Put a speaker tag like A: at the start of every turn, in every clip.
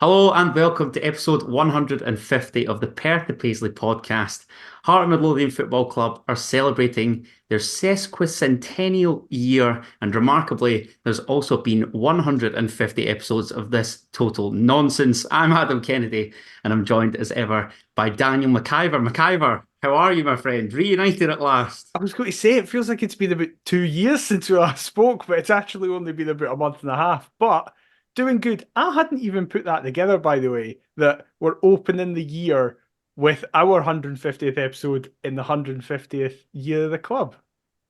A: Hello and welcome to episode 150 of the Perth and Paisley podcast. Heart and Midlothian Football Club are celebrating their sesquicentennial year, and remarkably, there's also been 150 episodes of this total nonsense. I'm Adam Kennedy, and I'm joined as ever by Daniel McIver. McIver, how are you, my friend? Reunited at last.
B: I was going to say, it feels like it's been about 2 years since we last spoke, but it's actually only been about a month and a half. But doing good. I hadn't even put that together, by the way, that we're opening the year with our 150th episode in the 150th year of the club.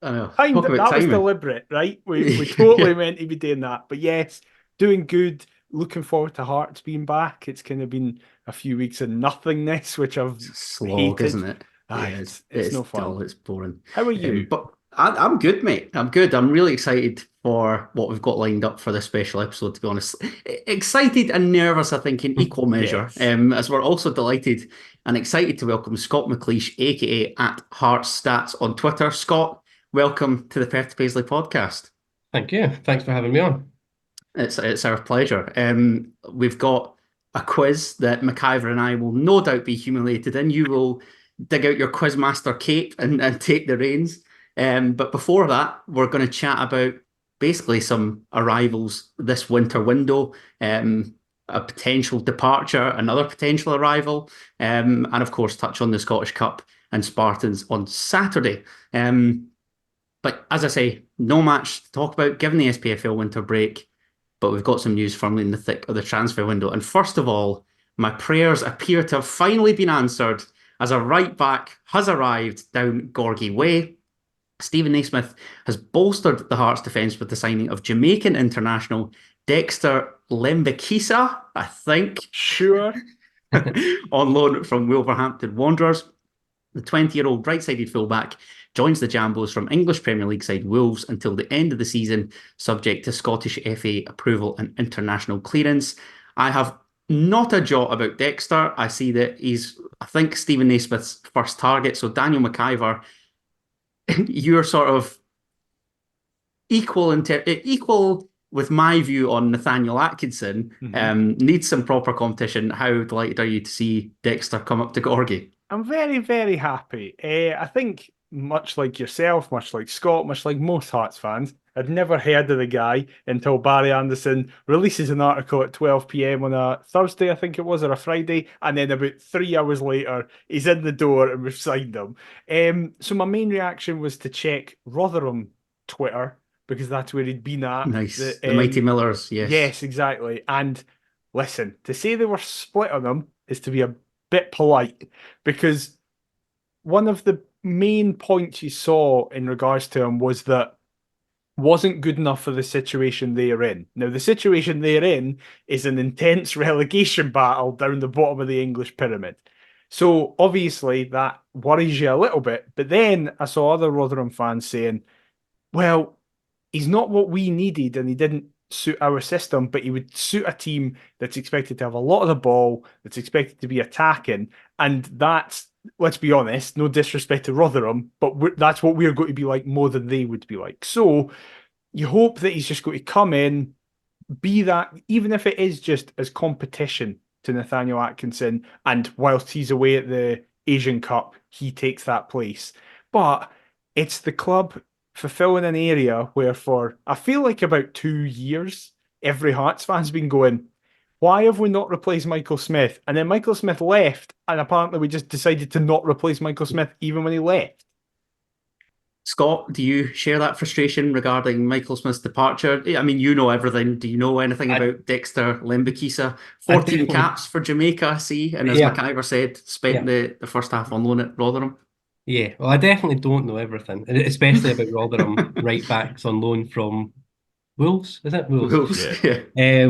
A: I know,
B: Kind
A: talk
B: of,
A: about
B: that was
A: timing.
B: deliberate, right? We totally meant to be doing that. But yes, doing good. Looking forward to Hearts being back. It's kind of been a few weeks of nothingness, which I've
A: It's a slog,
B: hated.
A: isn't it? Yeah,
B: Aye,
A: it's
B: it's
A: it's
B: no fun.
A: dull, it's boring.
B: How are you?
A: But I'm good, mate. I'm good. I'm really excited for what we've got lined up for this special episode, to be honest. Excited and nervous, I think, in equal measure.
B: Yes.
A: As we're also delighted and excited to welcome Scott McLeish, aka at HeartsStats on Twitter. Scott, welcome to the Perth Paisley podcast.
C: Thank you. Thanks for having me on.
A: It's our pleasure. We've got a quiz that McIver and I will no doubt be humiliated in. You will dig out your quizmaster cape and take the reins. But before that, we're going to chat about basically some arrivals this winter window, a potential departure, another potential arrival, and of course touch on the Scottish Cup and Spartans on Saturday. But as I say, no match to talk about given the SPFL winter break, but we've got some news firmly in the thick of the transfer window. And first of all, my prayers appear to have finally been answered as a right back has arrived down Gorgie Way. Stephen Naismith has bolstered the Hearts defence with the signing of Jamaican international Dexter Lembikisa, I think,
B: Sure.
A: on loan from Wolverhampton Wanderers. The 20-year-old right-sided fullback joins the Jambos from English Premier League side Wolves until the end of the season, subject to Scottish FA approval and international clearance. I have not a jot about Dexter. I see that he's, I think, Stephen Naismith's first target. So Daniel McIver, you're sort of equal with my view on Nathaniel Atkinson. Needs some proper competition. How delighted are you to see Dexter come up to Gorgie?
B: I'm very, very happy. I think much like yourself, much like Scott, much like most Hearts fans, I'd never heard of the guy until Barry Anderson releases an article at 12 p.m. on a Thursday, I think it was, or a Friday, and then about 3 hours later, he's in the door and we've signed him. So my main reaction was to check Rotherham Twitter because that's where he'd been at.
A: Nice. The Mighty Millers, yes.
B: Yes, exactly. And listen, to say they were split on him is to be a bit polite because one of the main points you saw in regards to him was that wasn't good enough for the situation they're in. Now, the situation they're in is an intense relegation battle down the bottom of the English pyramid. So obviously that worries you a little bit. But then I saw other Rotherham fans saying, well, he's not what we needed and he didn't suit our system, but he would suit a team that's expected to have a lot of the ball, that's expected to be attacking. And that's, let's be honest, no disrespect to Rotherham, but that's what we're going to be like more than they would be like. So you hope that he's just going to come in, be that, even if it is just as competition to Nathaniel Atkinson, and whilst he's away at the Asian Cup, he takes that place. But it's the club fulfilling an area where for, I feel like about 2 years, every Hearts fan's been going, why have we not replaced Michael Smith? And then Michael Smith left, and apparently we just decided to not replace Michael Smith even when he left.
A: Scott, do you share that frustration regarding Michael Smith's departure? I mean, you know everything. Do you know anything
C: I,
A: about Dexter Lembikisa?
C: I
A: 14
C: definitely,
A: caps for Jamaica, I see. And as
C: yeah,
A: McIver said, spent
C: yeah,
A: the first half on loan at Rotherham.
C: yeah. Well, I definitely don't know everything, especially about Rotherham right backs on loan from Wolves. Is it Wolves?
A: Wolves,
B: Yeah.
A: yeah.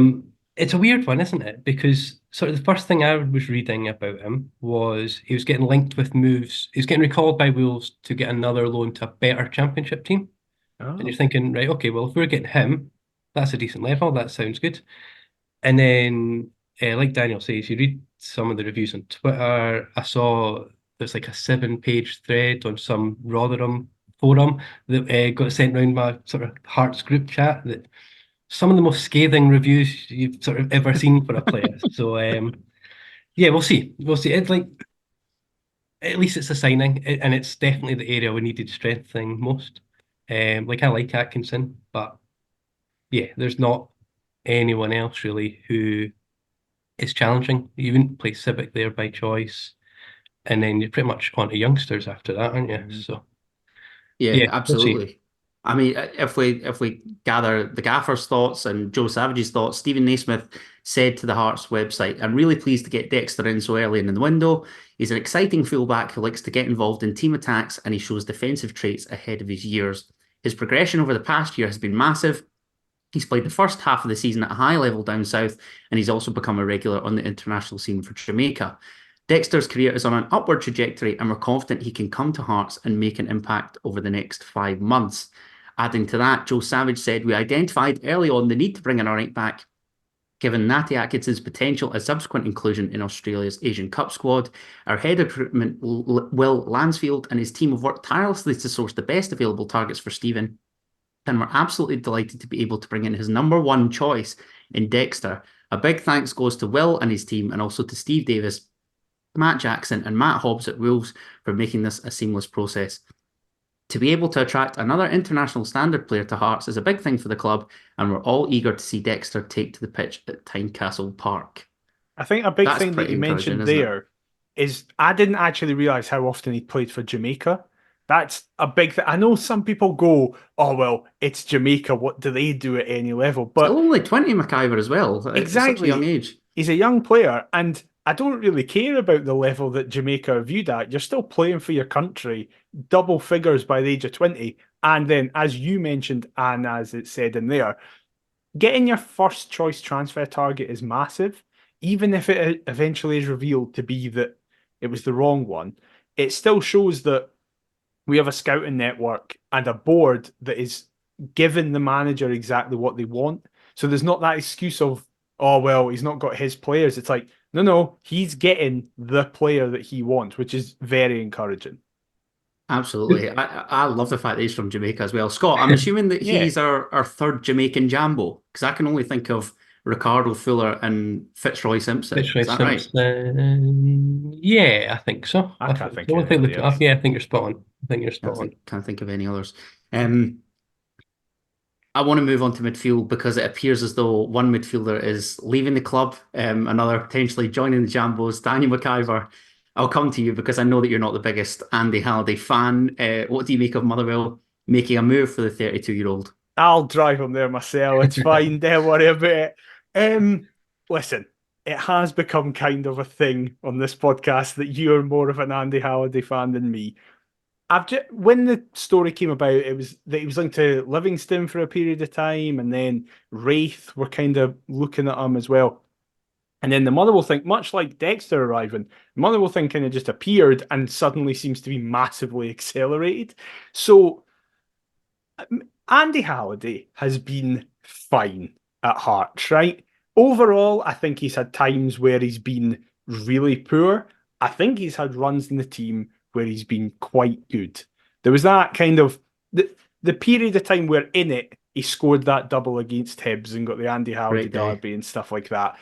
C: It's a weird one, isn't it? Because sort of the first thing I was reading about him was he was getting linked with moves. He was getting recalled by Wolves to get another loan to a better Championship team. And you're
B: Oh.
C: thinking, right, okay, well, if we're getting him, that's a decent level. That sounds good. And then, like Daniel says, you read some of the reviews on Twitter. I saw there's like a 7-page thread on some Rotherham forum that got sent around my sort of Hearts group chat that some of the most scathing reviews you've sort of ever seen for a player. So yeah, we'll see. We'll see. It's like at least it's a signing, and it's definitely the area we needed strengthening most. Like I like Atkinson, but yeah, there's not anyone else really who is challenging. You wouldn't play Civic there by choice, and then you're pretty much on to youngsters after that, aren't you? So
A: Yeah,
C: yeah, we'll see.
A: absolutely. I mean, if we gather the gaffer's thoughts and Joe Savage's thoughts, Stephen Naismith said to the Hearts website, "I'm really pleased to get Dexter in so early in the window. He's an exciting fullback who likes to get involved in team attacks, and he shows defensive traits ahead of his years. His progression over the past year has been massive. He's played the first half of the season at a high level down south, and he's also become a regular on the international scene for Jamaica. Dexter's career is on an upward trajectory, and we're confident he can come to Hearts and make an impact over the next 5 months." Adding to that, Joe Savage said, "We identified early on the need to bring in a right back, given Natty Atkinson's potential as subsequent inclusion in Australia's Asian Cup squad. Our head of recruitment, Will Lansfield, and his team have worked tirelessly to source the best available targets for Stephen, and we're absolutely delighted to be able to bring in his number one choice in Dexter. A big thanks goes to Will and his team, and also to Steve Davis, Matt Jackson, and Matt Hobbs at Wolves for making this a seamless process. To be able to attract another international standard player to Hearts is a big thing for the club, and we're all eager to see Dexter take to the pitch at Tynecastle Park."
B: I think a big
A: That's
B: thing that
A: pretty
B: you
A: encouraging,
B: mentioned
A: isn't it?
B: there is I didn't actually realize how often he played for Jamaica. That's a big thing. I know some people go, "Oh well, it's Jamaica. What do they do at any level?"
A: Still
B: But
A: only 20, McIver, as well, at such a young
B: exactly,
A: age.
B: he's a young player, and I don't really care about the level that Jamaica are viewed at. You're still playing for your country, double figures by the age of 20. And then, as you mentioned, and as it said in there, getting your first choice transfer target is massive. Even if it eventually is revealed to be that it was the wrong one, it still shows that we have a scouting network and a board that is giving the manager exactly what they want. So there's not that excuse of, "Oh, well, he's not got his players." It's like, no, he's getting the player that he wants, which is very encouraging.
A: Absolutely. I love the fact that he's from Jamaica as well. Scott, I'm assuming that
B: Yeah,
A: he's our third Jamaican Jambo, because I can only think of Ricardo Fuller and Fitzroy Simpson.
C: Fitzroy
A: Is that right?
C: Simpson. Yeah, I think so.
B: I
C: I
B: can't
C: think
B: think
C: so.
B: of
C: I think
B: anybody
C: look it up.
B: else.
C: Yeah, I think you're spot on. I think you're spot on.
A: Can't think of any others. I want to move on to midfield because it appears as though one midfielder is leaving the club, another potentially joining the Jambos. Daniel McIver, I'll come to you because I know that you're not the biggest Andy Halliday fan. What do you make of Motherwell making a move for the 32-year-old?
B: I'll drive him there myself. It's fine. Don't worry about it. Listen, it has become kind of a thing on this podcast that you're more of an Andy Halliday fan than me. When the story came about, it was that he was linked to Livingston for a period of time, and then Wraith were kind of looking at him as well. And then the Motherwell thing, much like Dexter arriving, the Motherwell thing kind of just appeared and suddenly seems to be massively accelerated. So Andy Halliday has been fine at Hearts, right? Overall, I think he's had times where he's been really poor. I think he's had runs in the team where he's been quite good. There was that kind of the period of time where in it he scored that double against Hibs and got the Andy Halliday
A: Great day.
B: derby and stuff like that.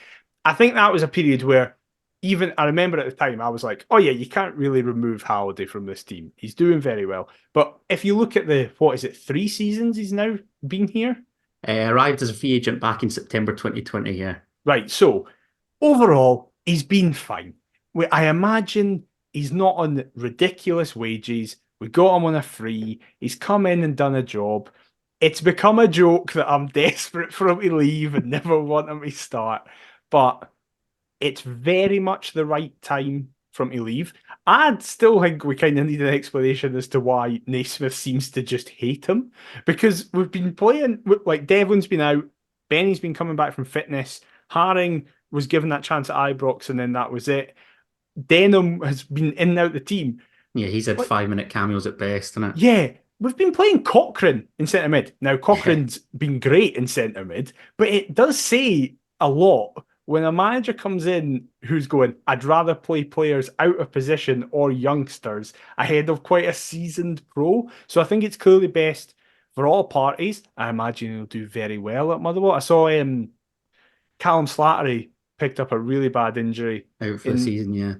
B: I think that was a period where even I remember at the time I was like, "Oh yeah, you can't really remove Halliday from this team. He's doing very well." But if you look at the what is it, 3 seasons he's now been here?
A: Arrived as a free agent back in September 2020, yeah.
B: Right. So overall, he's been fine. I imagine he's not on ridiculous wages. We got him on a free. He's come in and done a job. It's become a joke that I'm desperate for him to leave and never want him to start. But it's very much the right time for him to leave. I still think we kind of need an explanation as to why Naismith seems to just hate him, because we've been playing, like Devlin's been out, Benny's been coming back from fitness, Haring was given that chance at Ibrox and then that was it. Denham has been in and out the team.
A: Yeah, he's had
B: Like,
A: 5-minute cameos at best, isn't it?
B: yeah, we've been playing Cochrane in centre mid. Now,
A: Yeah.
B: Cochrane's been great in centre mid, but it does say a lot when a manager comes in who's going, "I'd rather play players out of position or youngsters ahead of quite a seasoned pro." So I think it's clearly best for all parties, I imagine he'll do very well at Motherwell. I saw Callum Slattery picked up a really bad injury
A: Out for the season, yeah.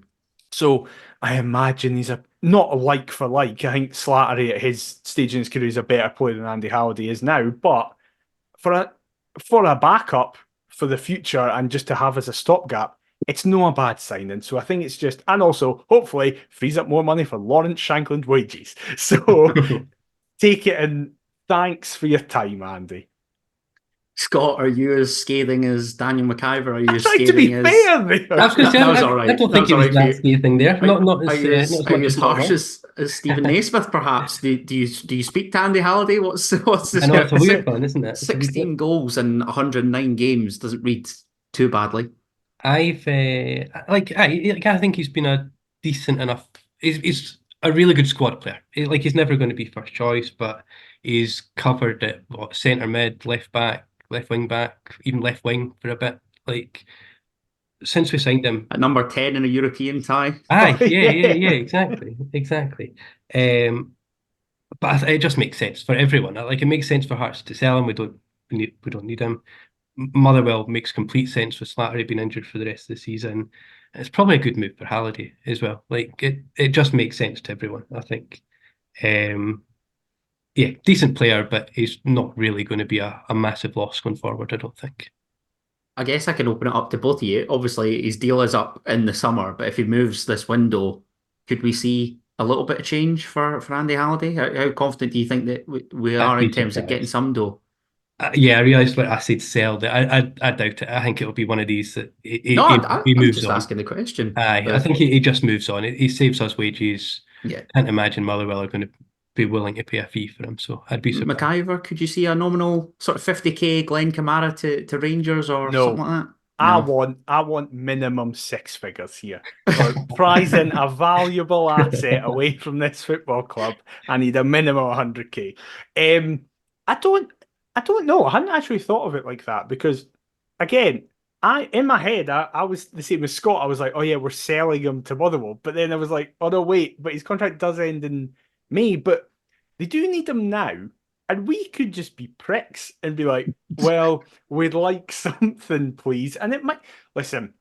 B: So I imagine he's not a like for like. I think Slattery at his stage in his career is a better player than Andy Halliday is now. But for a backup for the future and just to have as a stopgap, it's not a bad signing. So I think it's just, and also hopefully frees up more money for Lawrence Shankland wages. So take it and thanks for your time, Andy.
A: Scott, are you as scathing as Daniel McIver? Are you
B: I
A: as
B: tried to be
A: scathing
B: fair
A: as...
B: there.
C: I was going to say,
A: That was
C: I
A: all right.
C: don't
A: That
C: think
A: was
C: he
A: all
C: was
A: right for
C: that
A: you.
C: scathing there. Not
A: Are you
C: as
A: as
C: much as
A: harsh
C: normal.
A: as Stephen Naismith, perhaps? Do you speak to Andy Halliday? What's
C: I know it's a weird one, isn't it? It's a weird
A: 16
C: one.
A: goals in 109 games doesn't read too badly.
C: I think he's been a decent enough. He's a really good squad player. He's never going to be first choice, but he's covered at centre mid, left back, left wing back, even left wing for a bit. Like since we signed him,
A: At number 10 in a European tie.
C: aye, yeah, exactly. But it just makes sense for everyone. Like it makes sense for Hearts to sell him. We don't need him. Motherwell makes complete sense with Slattery being injured for the rest of the season. It's probably a good move for Halliday as well. Like it just makes sense to everyone, I think. Yeah, decent player, but he's not really going to be a massive loss going forward, I don't think.
A: I guess I can open it up to both of you. Obviously, his deal is up in the summer, but if he moves this window, could we see a little bit of change for Andy Halliday? How confident do you think that we
C: I'd
A: are in
C: be
A: terms of getting
C: surprised.
A: some dough?
C: Yeah, I realised what I said sell. I doubt it. I think it'll be one of these that
A: No,
C: he
A: I'm
C: moves
A: just
C: on.
A: asking the question.
C: Aye, I
A: But
C: think he just moves on. He saves us wages.
A: yeah,
C: Can't imagine Motherwell are going to be willing to pay a fee for him, so I'd be surprised.
A: McIver, could you see a nominal sort of 50k Glenn Kamara to Rangers or something
B: No.
A: like that?
B: I
A: No.
B: want minimum six figures here. For prizing a valuable asset away from this football club, I need a minimum 100k. I don't know. I hadn't actually thought of it like that because again, in my head I was the same as Scott. I was like, oh yeah, we're selling him to Motherwell. But then I was like, oh no, wait, but his contract does end in May, but they do need him now. And we could just be pricks and be like, well, we'd like something, please. And it might listen,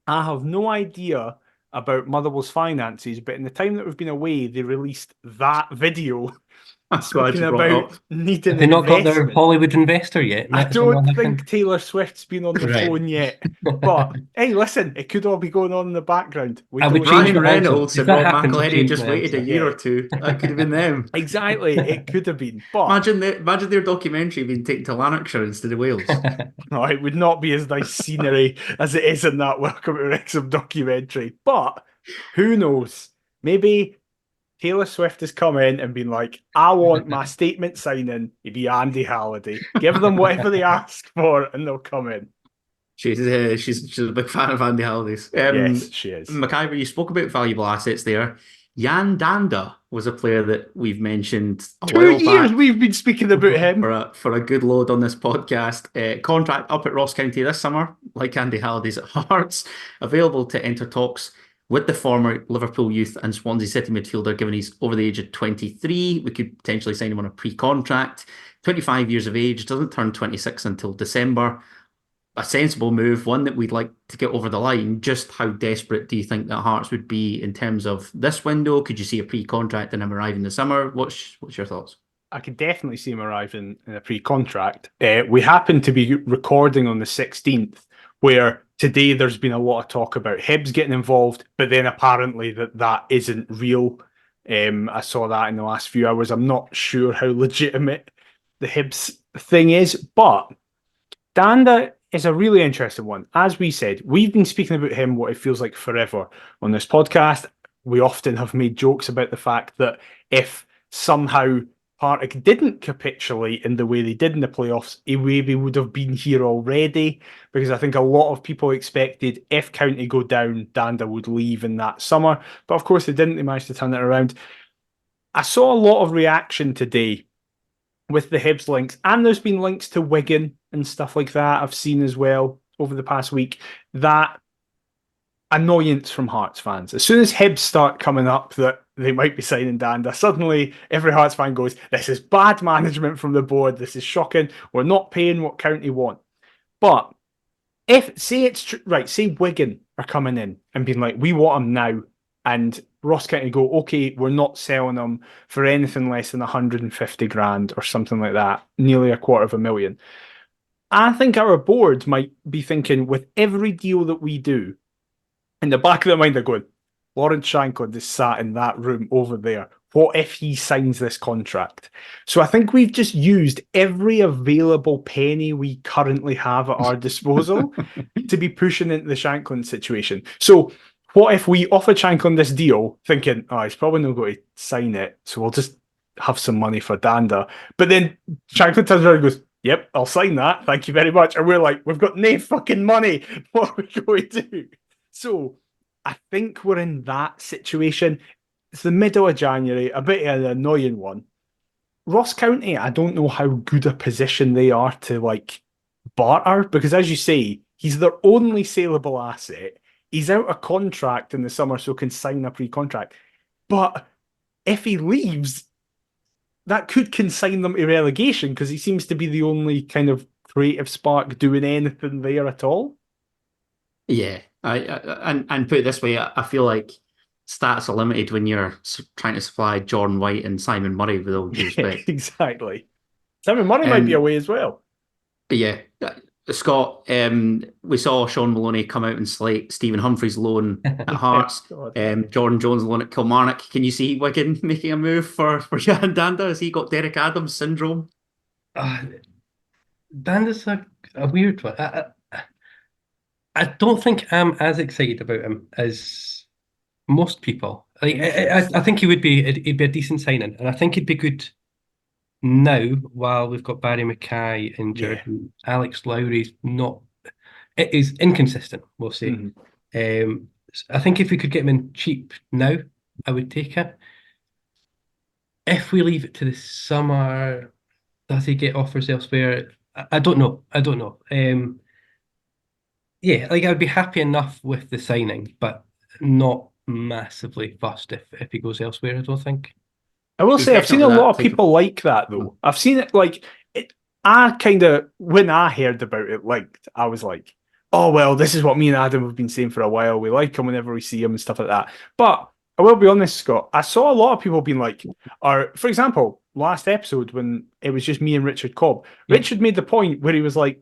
B: I have no idea about Motherwell's finances, but in the time that we've been away, they released that video
A: I'm glad
B: speaking
A: you brought it
B: about
A: up.
B: needing
C: Have they not got their
B: investment.
C: Hollywood investor yet?
B: I
C: Has that not
B: don't think
C: happened?
B: Taylor Swift's been on the
C: Right.
B: phone yet. But hey, listen, it could all be going on in the background. We
C: I would
B: don't
C: change
B: know.
A: Ryan
C: my answer.
A: Reynolds
C: If
A: and
C: that
A: Rob
C: happens, I'll
A: McElhenney
C: change
A: just
C: my
A: waited a
C: answer.
A: year
B: Yeah.
A: or two. That could have been them.
B: Exactly, it could have been. But
A: Imagine their documentary being taken to Lanarkshire instead of Wales.
B: no, it would not be as nice scenery as it is in that Welcome to Wrexham documentary. But who knows? Maybe Taylor Swift has come in and been like, I want my statement signing to be Andy Halliday. Give them whatever they ask for and they'll come in.
A: She's a big fan of Andy Halliday's.
B: Yes, she is.
A: McIver, you spoke about valuable assets there. Jan Danda was a player that we've mentioned a
B: 2
A: while
B: years
A: back
B: we've been speaking about him.
A: for a good load on this podcast. Contract up at Ross County this summer, like Andy Halliday's at Hearts, available to enter talks with the former Liverpool youth and Swansea City midfielder, given he's over the age of 23. We could potentially sign him on a pre-contract. 25 years of age, doesn't turn 26 until December. A sensible move, one that we'd like to get over the line. Just how desperate do you think that Hearts would be in terms of this window? Could you see a pre-contract and him arriving this summer? What's your thoughts?
B: I could definitely see him arriving in a pre-contract. We happen to be recording on the 16th, where today there's been a lot of talk about Hibs getting involved, but then apparently that isn't real. I saw that in the last few hours. I'm not sure how legitimate the Hibs thing is, but Danda is a really interesting one. As we said, we've been speaking about him what it feels like forever on this podcast. We often have made jokes about the fact that if somehow Partick didn't capitulate in the way they did in the playoffs, he maybe would have been here already, because I think a lot of people expected if County go down, Danda would leave in that summer. But of course they didn't. They managed to turn it around. I saw a lot of reaction today with the Hibs links, and there's been links to Wigan and stuff like that I've seen as well over the past week. That annoyance from Hearts fans. As soon as Hibs start coming up that they might be signing Danda. Suddenly, every Hearts fan goes, this is bad management from the board. This is shocking. We're not paying what County want. But say Wigan are coming in and being like, we want him now. And Ross County go, okay, we're not selling him for anything less than 150 grand or something like that, nearly $250,000. I think our board might be thinking, with every deal that we do, in the back of their mind, they're going, Lawrence Shankland is sat in that room over there. What if he signs this contract? So I think we've just used every available penny we currently have at our disposal to be pushing into the Shankland situation. So what if we offer Shankland this deal, thinking, oh, he's probably not going to sign it, so we'll just have some money for Danda. But then Shankland turns around and goes, yep, I'll sign that. Thank you very much. And we're like, we've got no fucking money. What are we going to do? So I think we're in that situation. It's the middle of January, a bit of an annoying one. Ross County, I don't know how good a position they are to like barter, because as you say, he's their only saleable asset. He's out of contract in the summer, so can sign a pre-contract. But if he leaves, that could consign them to relegation, because he seems to be the only kind of creative spark doing anything there at all.
A: Yeah, and put it this way, I feel like stats are limited when you're trying to supply Jordan White and Simon Murray, with all due respect.
B: Exactly. Simon Murray might be away as well.
A: But yeah, Scott, we saw Sean Maloney come out and slate Stephen Humphrey's loan at Hearts. Jordan Jones' loan at Kilmarnock. Can you see Wigan making a move for Jan Danda? Has he got Derek Adams syndrome?
C: Danda's a weird one. I don't think I'm as excited about him as most people. Like, I think he'd be a decent signing, and I think he'd be good now while we've got Barry Mackay injured.
B: Yeah.
C: Alex Lowry's not. It is inconsistent, we'll say. I think if we could get him in cheap now, I would take it. If we leave it to the summer, does he get offers elsewhere? I don't know. Yeah, like I'd be happy enough with the signing, but not massively fussed if he goes elsewhere, I don't think.
B: I will say I've seen a lot of people like that though. I've seen it like I kind of, when I heard about it, I was like, oh well, this is what me and Adam have been saying for a while. We like him whenever we see him and stuff like that. But I will be honest, Scott, I saw a lot of people being like, or for example, last episode when it was just me and Richard Cobb, Richard made the point where he was like,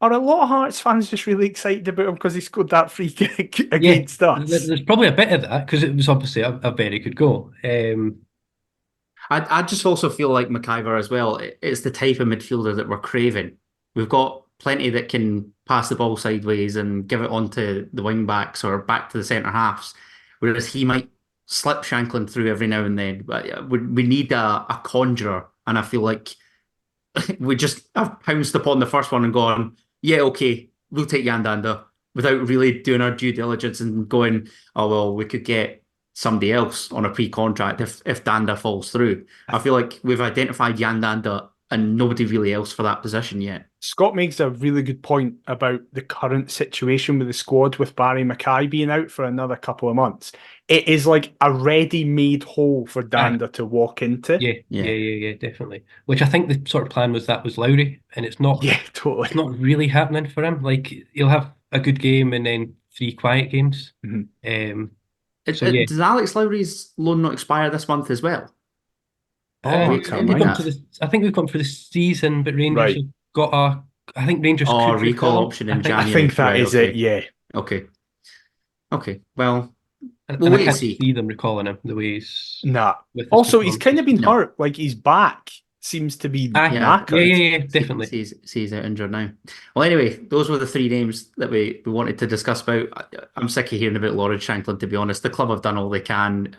B: are a lot of Hearts fans just really excited about him because he scored that free kick against us?
C: There's probably a bit of that because it was obviously a very good goal.
A: I just also feel like McIver as well. It's the type of midfielder that we're craving. We've got plenty that can pass the ball sideways and give it onto the wing backs or back to the centre halves, whereas he might slip Shankland through every now and then. But we need a conjurer, and I feel like we just have pounced upon the first one and gone, yeah, okay, we'll take Yandanda, without really doing our due diligence and going, oh, well, we could get somebody else on a pre-contract if Danda falls through. I feel like we've identified Yandanda and nobody really else for that position yet.
B: Scott makes a really good point about the current situation with the squad, with Barry Mackay being out for another couple of months. It is like a ready-made hole for Danda to walk into.
C: Yeah, definitely. Which I think the sort of plan was Lowry, and it's not.
B: Yeah, totally.
C: It's not really happening for him. Like he'll have a good game and then 3 quiet games.
A: Does Alex Lowry's loan not expire this month as well?
C: I think we've gone for the season, but Rangers have got I think Rangers could
A: recall option in January.
B: I think that is it. Yeah.
A: Okay. Well,
C: we'll wait and see them recalling him the way he's.
B: Nah. Also, he's kind of been hurt. Like his back seems to be knackered.
C: Yeah, definitely.
A: He's out injured now. Well, anyway, those were the 3 names that we wanted to discuss about. I'm sick of hearing about Lawrence Shankland, to be honest. The club have done all they can.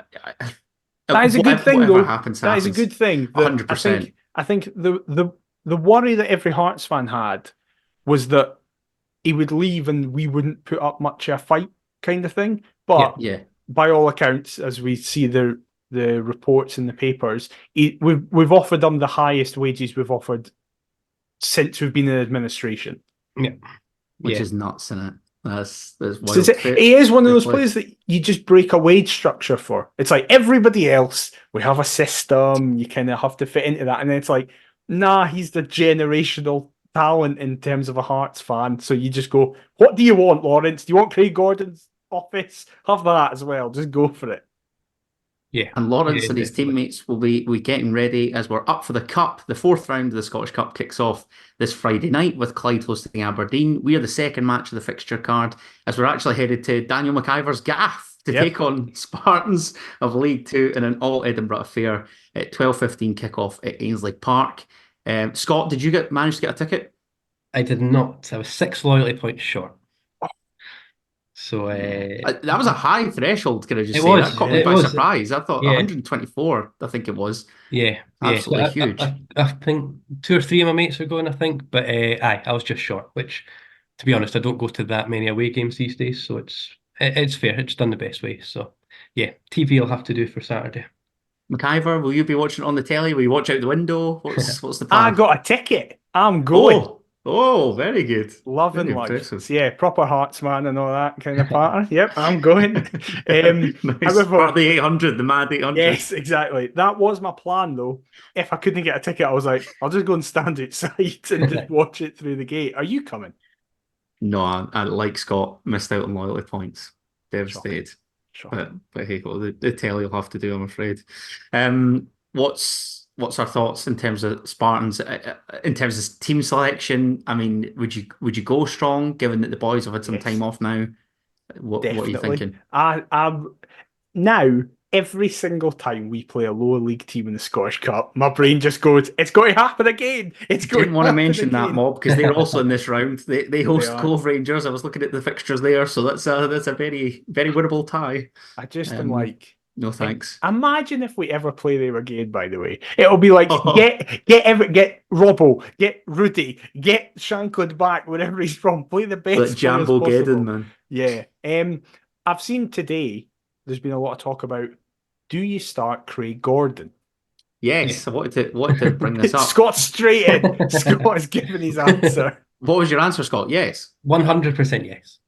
B: That is a good thing, though.
A: Happens.
B: That is a good thing.
A: 100%.
B: I think the worry that every Hearts fan had was that he would leave and we wouldn't put up much of a fight, kind of thing. But by all accounts, as we see the reports in the papers, we've offered them the highest wages we've offered since we've been in administration.
A: Which is nuts, isn't it? That's
B: So
A: wild.
B: he is one of
A: Fair
B: those
A: play.
B: players that you just break a wage structure for. It's like everybody else, we have a system, you kind of have to fit into that. And then it's like, nah, he's the generational talent in terms of a Hearts fan. So you just go, what do you want, Lawrence? Do you want Craig Gordon's office? Have that as well. Just go for it.
C: Yeah,
A: And Lawrence and his
C: definitely.
A: teammates will be getting ready as we're up for the Cup. The fourth round of the Scottish Cup kicks off this Friday night with Clyde hosting Aberdeen. We are the second match of the fixture card as we're actually headed to Daniel McIver's gaff to
B: Yep.
A: take on Spartans of League Two in an all Edinburgh affair at 12:15 kickoff at Ainsley Park. Scott, did you manage to get a ticket?
C: I did not. I was 6 loyalty points short. So
A: That was a high threshold, can I just
C: it
A: say?
C: was.
A: That caught me
C: It
A: by
C: was.
A: surprise. I thought
C: Yeah.
A: 124, I think it was.
C: Yeah. So
A: Absolutely huge.
C: I think 2 or 3 of my mates were going, I think. But I was just short, which, to be honest, I don't go to that many away games these days. So it's fair. It's done the best way. So, yeah, TV will have to do for Saturday.
A: McIver, will you be watching it on the telly? Will you watch out the window? What's the
B: I
A: plan?
B: got a ticket. I'm going.
A: Oh, very good.
B: Loving
A: Very
B: life.
A: impressive.
B: So yeah, proper Hearts man and all that kind of pattern. Yep, I'm going.
A: Nice.
B: However,
A: Part of the 800, the mad 800.
B: yes, exactly. That was my plan though. If I couldn't get a ticket, I was like, I'll just go and stand outside and just watch it through the gate. Are you coming?
A: No, I like Scott, missed out on loyalty points. Devastated.
B: Shocking.
A: But hey, well, the telly will have to do, I'm afraid. What's our thoughts in terms of Spartans, in terms of team selection? I mean, would you go strong, given that the boys have had some
B: Yes.
A: time off now? What are you
B: Definitely.
A: thinking?
B: I'm now every single time we play a lower league team in the Scottish Cup, my brain just goes, "It's going to happen again. It's going
A: Didn't
B: to
A: want to
B: happen
A: mention that,
B: again."
A: Mob, because they're also in this round. They host
B: are.
A: Cove Rangers. I was looking at the fixtures there, so that's a very, very winnable tie.
B: I just am like,
A: No thanks.
B: imagine if we ever play them again. By the way, it'll be like
A: Oh.
B: get Robbo, get Rudy, get Shankland back wherever he's from. Play the best
A: But
B: players
A: Jambo
B: possible.
A: Geddon, man.
B: Yeah. I've seen today. There's been a lot of talk about. Do you start Craig Gordon?
A: Yes, I wanted to bring this up.
B: Scott straight in. Scott has given his answer.
A: What was your answer, Scott? Yes.
C: 100% yes.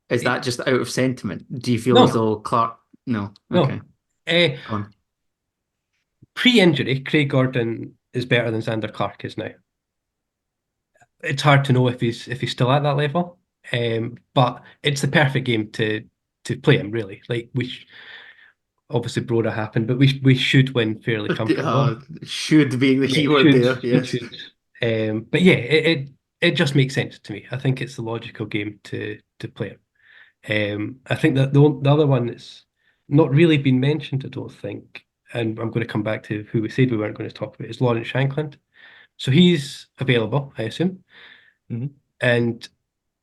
A: Is that just out of sentiment? Do you feel
C: No.
A: as though Clark? No.
C: No.
A: Okay. Go on.
C: Pre-injury, Craig Gordon is better than Xander Clark is now. It's hard to know if he's still at that level, but it's the perfect game to play him. Really, like obviously Broda happened, but we should win fairly comfortably.
A: Should being the key word there. Yes.
C: Should. But yeah, it just makes sense to me. I think it's the logical game to play him. I think that the other one that's not really been mentioned, I don't think, and I'm going to come back to who we said we weren't going to talk about, is Lawrence Shankland. So he's available, I assume.
B: Mm-hmm.
C: And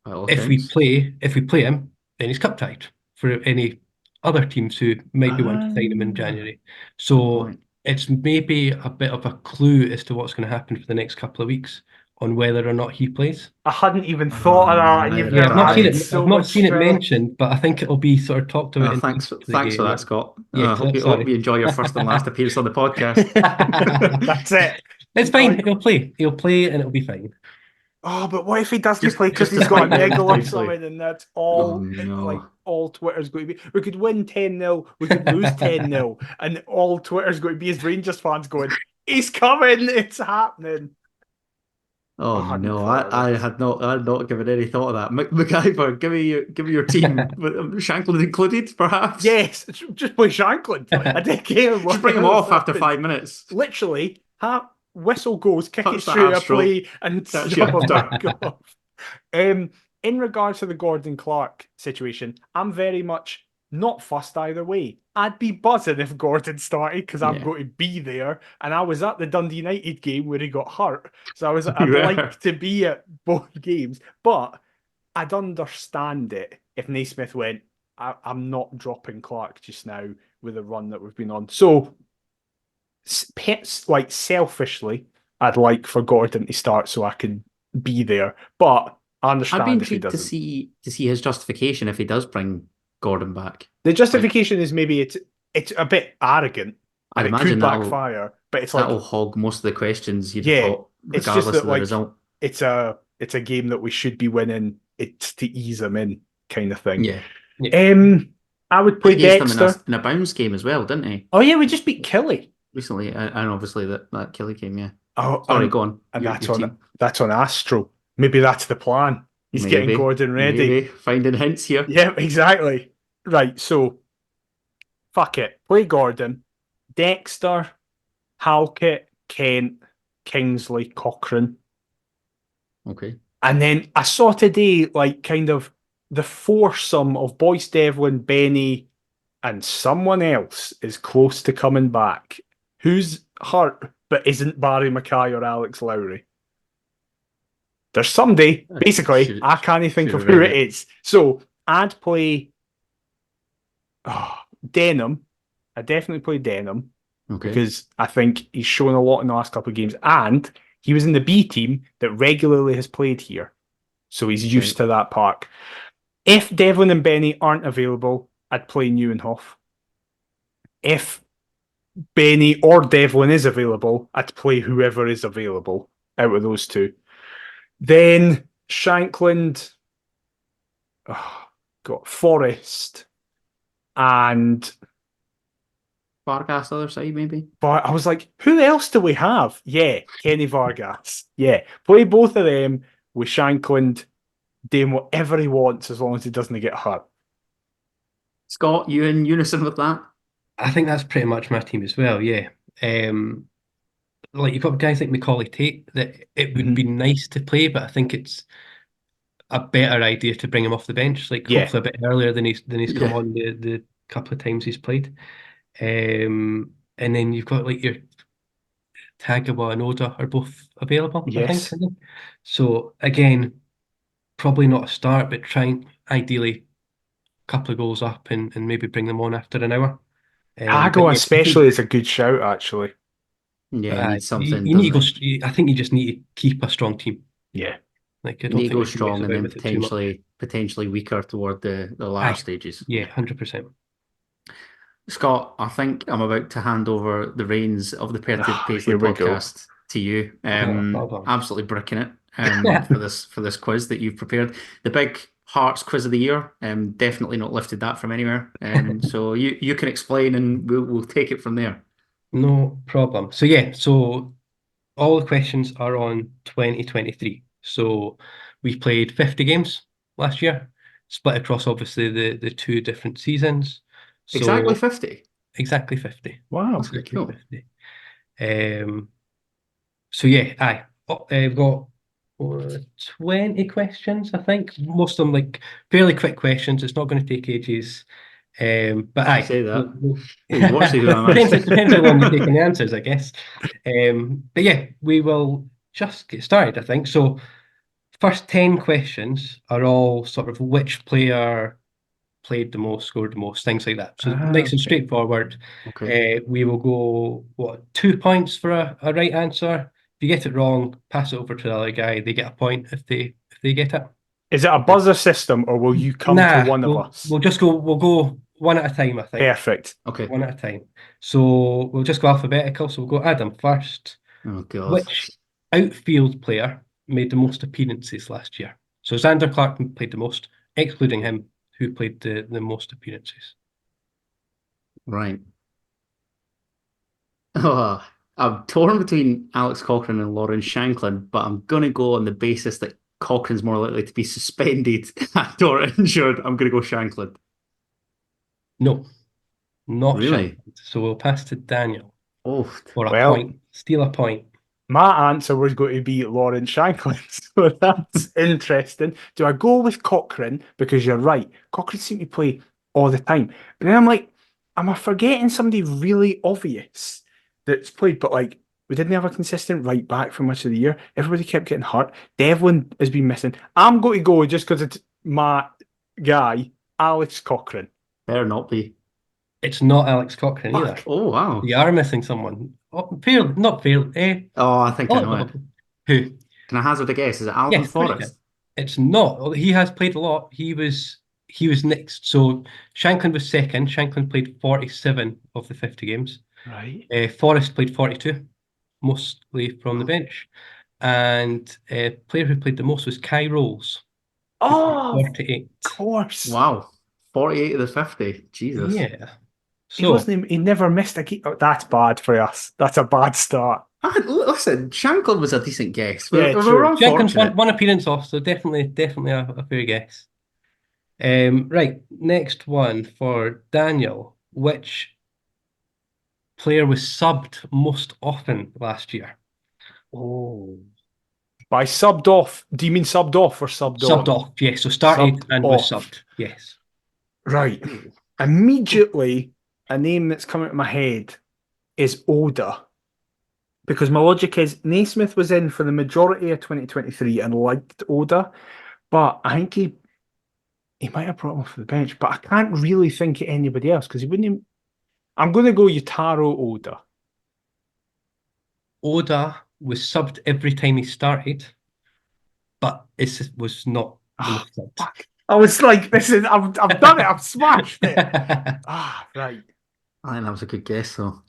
C: if we play him, then he's cup tied for any other teams who might be wanting to sign him in January. So it's maybe a bit of a clue as to what's going to happen for the next couple of weeks on whether or not he plays.
B: I hadn't even thought of that. And
C: I've not seen it mentioned, but I think it'll be sort of talked about.
A: Thanks for that, Scott.
C: Yeah,
A: I hope you enjoy your first and last appearance on the podcast.
B: That's it.
C: It's fine. He'll play, and it'll be fine.
B: Oh, but what if he doesn't play because he's got a niggle or something, and that's all?
A: No.
B: Like all Twitter's going to be. We could win 10-0, we could lose 10-0, and all Twitter's going to be as Rangers fans going, "He's coming! It's happening!"
A: Oh no, I had not given any thought of that. McIver, give me your team, Shankland included, perhaps.
B: Yes, just play Shankland. I don't care.
A: Just bring him off after 5 minutes.
B: Literally, whistle goes, kick it straight a play, and stop him back off. In regards to the Gordon Clark situation, I'm very much not fussed either way. I'd be buzzing if Gordon started because I'm going to be there. And I was at the Dundee United game where he got hurt. So I'd like to be at both games. But I'd understand it if Naismith went, I'm not dropping Clark just now with the run that we've been on. So, like selfishly, I'd like for Gordon to start so I can be there. But I understand
A: I'd be
B: if he
A: intrigued
B: doesn't.
A: to see his justification if he does bring Gordon back.
B: The justification is maybe it's a bit arrogant.
A: I'd
B: and
A: imagine
B: it could backfire, but it's
A: that'll
B: like
A: hog most of the questions you'd
B: yeah,
A: got,
B: it's
A: regardless
B: just that,
A: of the result.
B: It's a game that we should be winning it's to ease him in, kind of thing.
A: Yeah.
B: I would play
A: Played against them
B: Dexter.
A: in a bounce game as well, didn't he?
B: Oh yeah, we just beat Killy.
A: Recently, and obviously that Kelly game, yeah.
B: Oh,
A: Sorry, go on.
B: and
A: Your team.
B: that's on Astro. Maybe that's the plan. He's getting Gordon ready.
A: Maybe finding hints here.
B: Yeah, exactly. Right, so fuck it. Play Gordon, Dexter, Halkett, Kent, Kingsley, Cochrane.
A: Okay.
B: And then I saw today, like, kind of the foursome of Boyce Devlin, Benny, and someone else is close to coming back. Who's hurt but isn't Barry Mackay or Alex Lowry? There's somebody, basically, I can't think of who it is. So I'd play Denham. I definitely play Denham.
A: Okay.
B: Because I think he's shown a lot in the last couple of games. And he was in the B team that regularly has played here. So he's used to that park. If Devlin and Benny aren't available, I'd play Neuenhoff. If Benny or Devlin is available, I'd play whoever is available out of those two. Then Shankland, got Forrest, and
A: Vargas other side, maybe.
B: But I was like, who else do we have? Yeah, Kenny Vargas. Yeah, play both of them with Shankland doing whatever he wants as long as he doesn't get hurt.
A: Scott, you in unison with that?
C: I think that's pretty much my team as well, yeah. Like you've got guys like Macaulay Tate that it would be nice to play, but I think it's a better idea to bring him off the bench, like hopefully a bit earlier than he's come on the couple of times he's played. And then you've got like your Tagawa and Oda are both available, I think. So again, probably not a start, but trying ideally a couple of goals up and maybe bring them on after an hour.
B: Tagawa especially is a good shout, actually.
A: Yeah, you need something.
C: You need to go. I think you just need to keep a strong team.
B: Yeah,
C: like I
A: you
C: don't
A: need to
C: think
A: go strong and then potentially weaker toward the latter stages.
C: Yeah, 100%.
A: Scott, I think I'm about to hand over the reins of the Perth Paisley podcast to you. Absolutely bricking it for this quiz that you've prepared. The big Hearts quiz of the year. Definitely not lifted that from anywhere. So you can explain and we'll take it from there.
C: No problem. So yeah, so all the questions are on 2023. So we played 50 games last year, split across obviously the two different seasons. So
A: exactly 50.
C: Exactly 50.
B: Wow.
C: Exactly cool. 50. So yeah, we've got 20 questions, I think. Most of them like fairly quick questions. It's not going to take ages. But
A: say that.
C: Depends how long you're taking the answers, I guess. But yeah, we will just get started, I think. So first 10 questions are all sort of which player played the most, scored the most, things like that. So nice and straightforward.
A: Okay.
C: We will go 2 points for a right answer. If you get it wrong, pass it over to the other guy. They get a point if they get it.
B: Is it a buzzer system, or will you come to one of us?
C: We'll go one at a time, I think.
B: Perfect.
A: Okay.
C: One at a time. So we'll just go alphabetical. So we'll go Adam first.
A: Oh God.
C: Which outfield player made the most appearances last year? So Xander Clark played the most, excluding him, who played the most appearances.
A: Right. Oh, I'm torn between Alex Cochrane and Lauren Shanklin, but I'm going to go on the basis that Cochrane's more likely to be suspended or injured. I'm going to go Shanklin.
C: No, not
A: really.
C: Shanklin. So we'll pass to Daniel.
A: Oh,
C: for a point. Steal a point.
B: My answer was going to be Lauren Shanklin, so that's interesting. Do I go with Cochrane? Because you're right. Cochrane seems to play all the time. But then I'm like, am I forgetting somebody really obvious that's played? But like, we didn't have a consistent right back for much of the year. Everybody kept getting hurt. Devlin has been missing. I'm going to go just because it's my guy, Alex Cochrane.
A: Better not be.
C: It's not Alex Cochrane either.
A: Oh, wow.
C: You are missing someone. Fair, not fair.
A: Oh, I think I know it.
C: Who?
A: Can I hazard a guess? Is it Alvin Forrest?
C: It's not. He has played a lot. He was next. So Shanklin was second. Shanklin played 47 of the 50 games.
B: Right.
C: Forrest played 42, mostly from the bench. And player who played the most was Kai Rolls.
B: Oh, of
C: 48.
B: course.
A: Wow. 48 of the 50. Jesus.
C: Yeah.
B: He
C: So,
B: wasn't. He never missed a game. Oh, that's bad for us. That's a bad start.
A: Listen, Shankland was a decent guess.
B: Yeah,
A: We
B: true.
A: were
C: Jenkins
A: unfortunate.
C: one appearance off, so definitely a fair guess. Right, next one for Daniel. Which player was subbed most often last year?
B: Oh. By subbed off, do you mean subbed off or subbed
C: Subbed
B: on?
C: off, yes. So started
B: Subbed
C: and was
B: off.
C: subbed, yes.
B: Right. Immediately, a name that's coming to my head is Oda. Because my logic is Naismith was in for the majority of 2023 and liked Oda, but I think he might have brought him off the bench. But I can't really think of anybody else because he wouldn't. I'm going to go Yutaro Oda.
C: Oda was subbed every time he started, but it was not the
B: Oh,
C: most subbed.
B: fuck. I was like, this is, I've done it, I've smashed it. Right.
A: I think that was a good guess, though.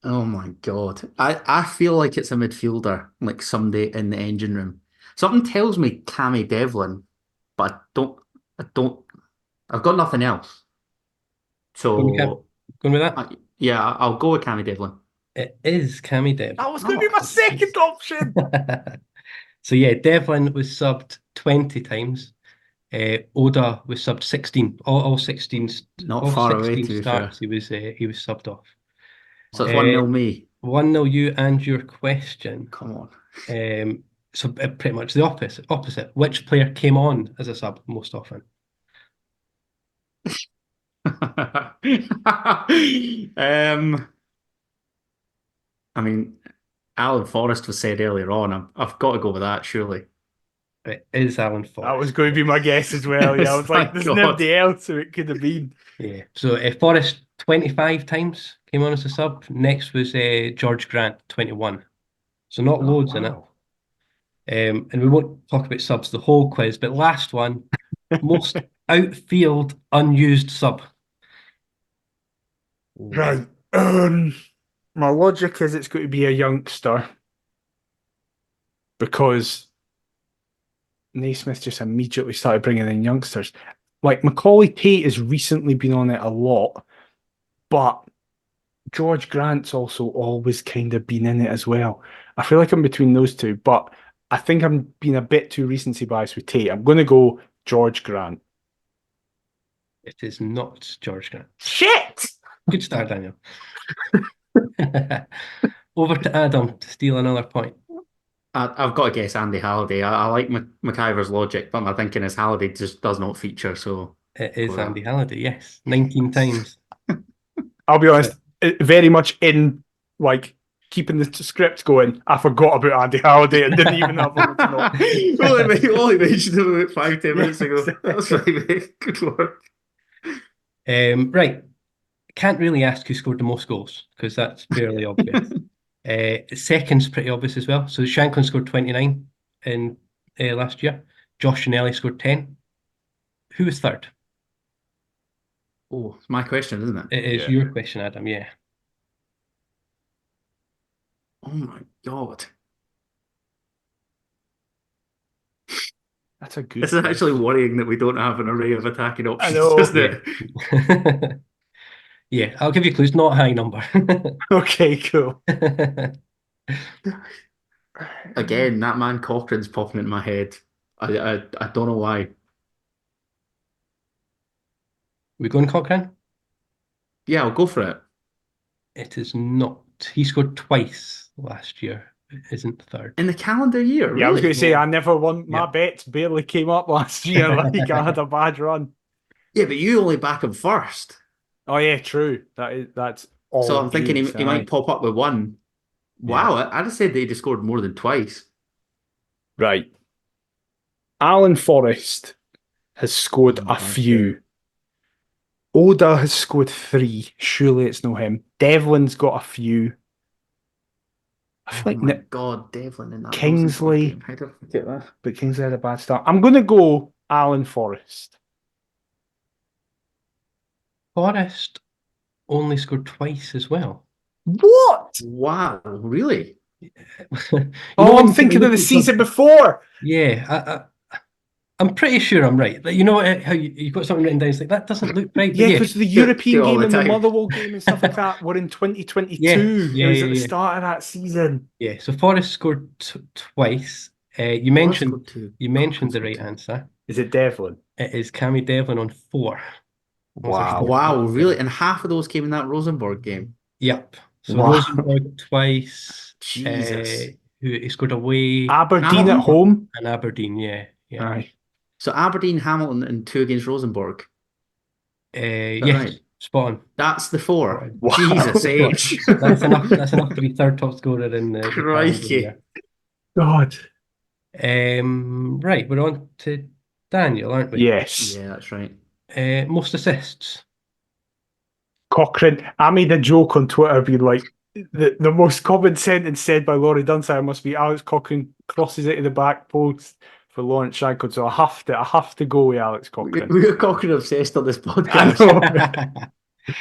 A: Oh my God. I feel like it's a midfielder, like somebody in the engine room. Something tells me Cammy Devlin, but I don't, I've got nothing else. So,
C: Going with that?
A: yeah, I'll go with Cammy Devlin.
C: It is Cammy Devlin.
B: That was going to be my second option.
C: So yeah, Devlin was subbed 20 times. Oda was subbed 16. All 16.
A: Not
C: All
A: far away,
C: 16
A: to be fair.
C: starts. He was subbed off.
A: So it's 1-0 me.
C: 1-0 you and your question.
A: Come on.
C: So pretty much the opposite. Which player came on as a sub most often?
A: I mean, Alan Forrest was said earlier on. I've got to go with that, surely.
C: It is Alan
B: That
C: Forrest.
B: was going to be my guess as well. Yeah, I was like,
A: Thank
B: there's
A: God.
B: nobody else who it could have been.
C: Yeah. So Forrest 25 times came on as a sub. Next was George Grant 21. So not loads in it.
B: Wow.
C: And we won't talk about subs the whole quiz, but last one, most outfield unused sub.
B: Right. My logic is it's going to be a youngster because Naismith just immediately started bringing in youngsters. Like Macaulay Tate has recently been on it a lot, but George Grant's also always kind of been in it as well. I feel like I'm between those two, but I think I'm being a bit too recency biased with Tate. I'm going to go George Grant.
C: It is not George Grant.
B: Shit!
C: Good start, Daniel. Over to Adam to steal another point.
A: I've got to guess Andy Halliday. I like McIver's logic, but my thinking is Halliday just does not feature. So
C: It is Andy Halliday, yes. 19 times.
B: I'll be honest, very much in like keeping the script going. I forgot about Andy Halliday and didn't even have one.
A: only mentioned him about 5-10 minutes ago. That's right, mate. Good work.
C: Right. Can't really ask who scored the most goals because that's fairly obvious. Second's pretty obvious as well. So Shanklin scored 29 in last year. Josh Shinelli scored 10. Who was third?
A: Oh, it's my question, isn't it?
C: It is your question, Adam. Yeah.
A: Oh my God.
B: That's a good.
A: It's actually worrying that we don't have an array of attacking options,
B: know.
A: isn't it?
C: Yeah, I'll give you clues. Not a high number.
B: Okay, cool.
A: Again, that man Cochrane's popping into my head. I don't know why.
C: We going Cochrane?
A: Yeah, I'll go for it.
C: It is not. He scored twice last year. It isn't third.
A: In the calendar year,
B: Yeah, I was
A: really?
B: going to say I never won. My
C: Yeah.
B: bets barely came up last year. Like I had a bad run.
A: Yeah, but you only back him first.
B: Oh yeah, true. That's all.
A: So I'm thinking he
B: aye.
A: might pop up with one. Wow, I'd have said that he'd have scored more than twice.
B: Right. Alan Forrest has scored
A: Oh,
B: a few. Oda has scored 3. Surely it's no him. Devlin's got a few. I feel
A: Oh
B: like
A: my God, Devlin in that
B: Kingsley.
A: How did I forget that?
B: But Kingsley had a bad start. I'm going to go Alan Forrest.
C: Forrest only scored twice as well.
B: What?
A: Wow, really?
C: You know
B: Oh,
C: when
B: I'm
C: you
B: thinking of the
C: look at
B: season
C: some-
B: before.
C: Yeah, I'm pretty sure I'm right. Like, you know how you got something written down, it's like, that doesn't look right. But
B: Yeah,
C: yeah,
B: because the
A: do
B: European
A: it all
B: game
A: the
B: and the
A: time.
B: Motherwell game and stuff like that were in 2022.
C: Yeah,
B: It was at the
C: yeah.
B: start of that season.
C: Yeah, so Forrest scored twice. You
A: Forrest
C: mentioned
A: scored 2.
C: you
A: Cochrane
C: mentioned the
A: scored
C: right
A: 2.
C: answer.
B: Is it Devlin?
C: It is Cammy Devlin on 4. Was a
B: Wow.
A: Wow, really?
C: short.
A: And half of those came in that Rosenborg game.
C: Yep. So
B: Wow.
C: Rosenborg twice.
A: Jesus.
C: Who he scored away
B: Aberdeen at
A: Hamilton.
B: home?
C: and Aberdeen. Yeah.
B: Aye.
A: So Aberdeen, Hamilton, and 2 against Rosenborg. Is that
C: Yes,
A: right?
C: spot on.
A: That's the 4.
B: Wow.
A: Jesus H.
C: That's enough. That's enough to be third top scorer in the calendar
A: Crikey.
C: year.
B: God.
C: Right, we're on to Daniel, aren't we?
B: Yes.
A: Yeah, that's right.
C: Most assists.
B: Cochrane. I made a joke on Twitter being like, the most common sentence said by Laurie Dunsire must be Alex Cochrane crosses it to the back post for Lawrence Shankland. So I have to go with Alex Cochrane.
A: We're Cochrane obsessed on this
B: I
A: podcast.
B: know.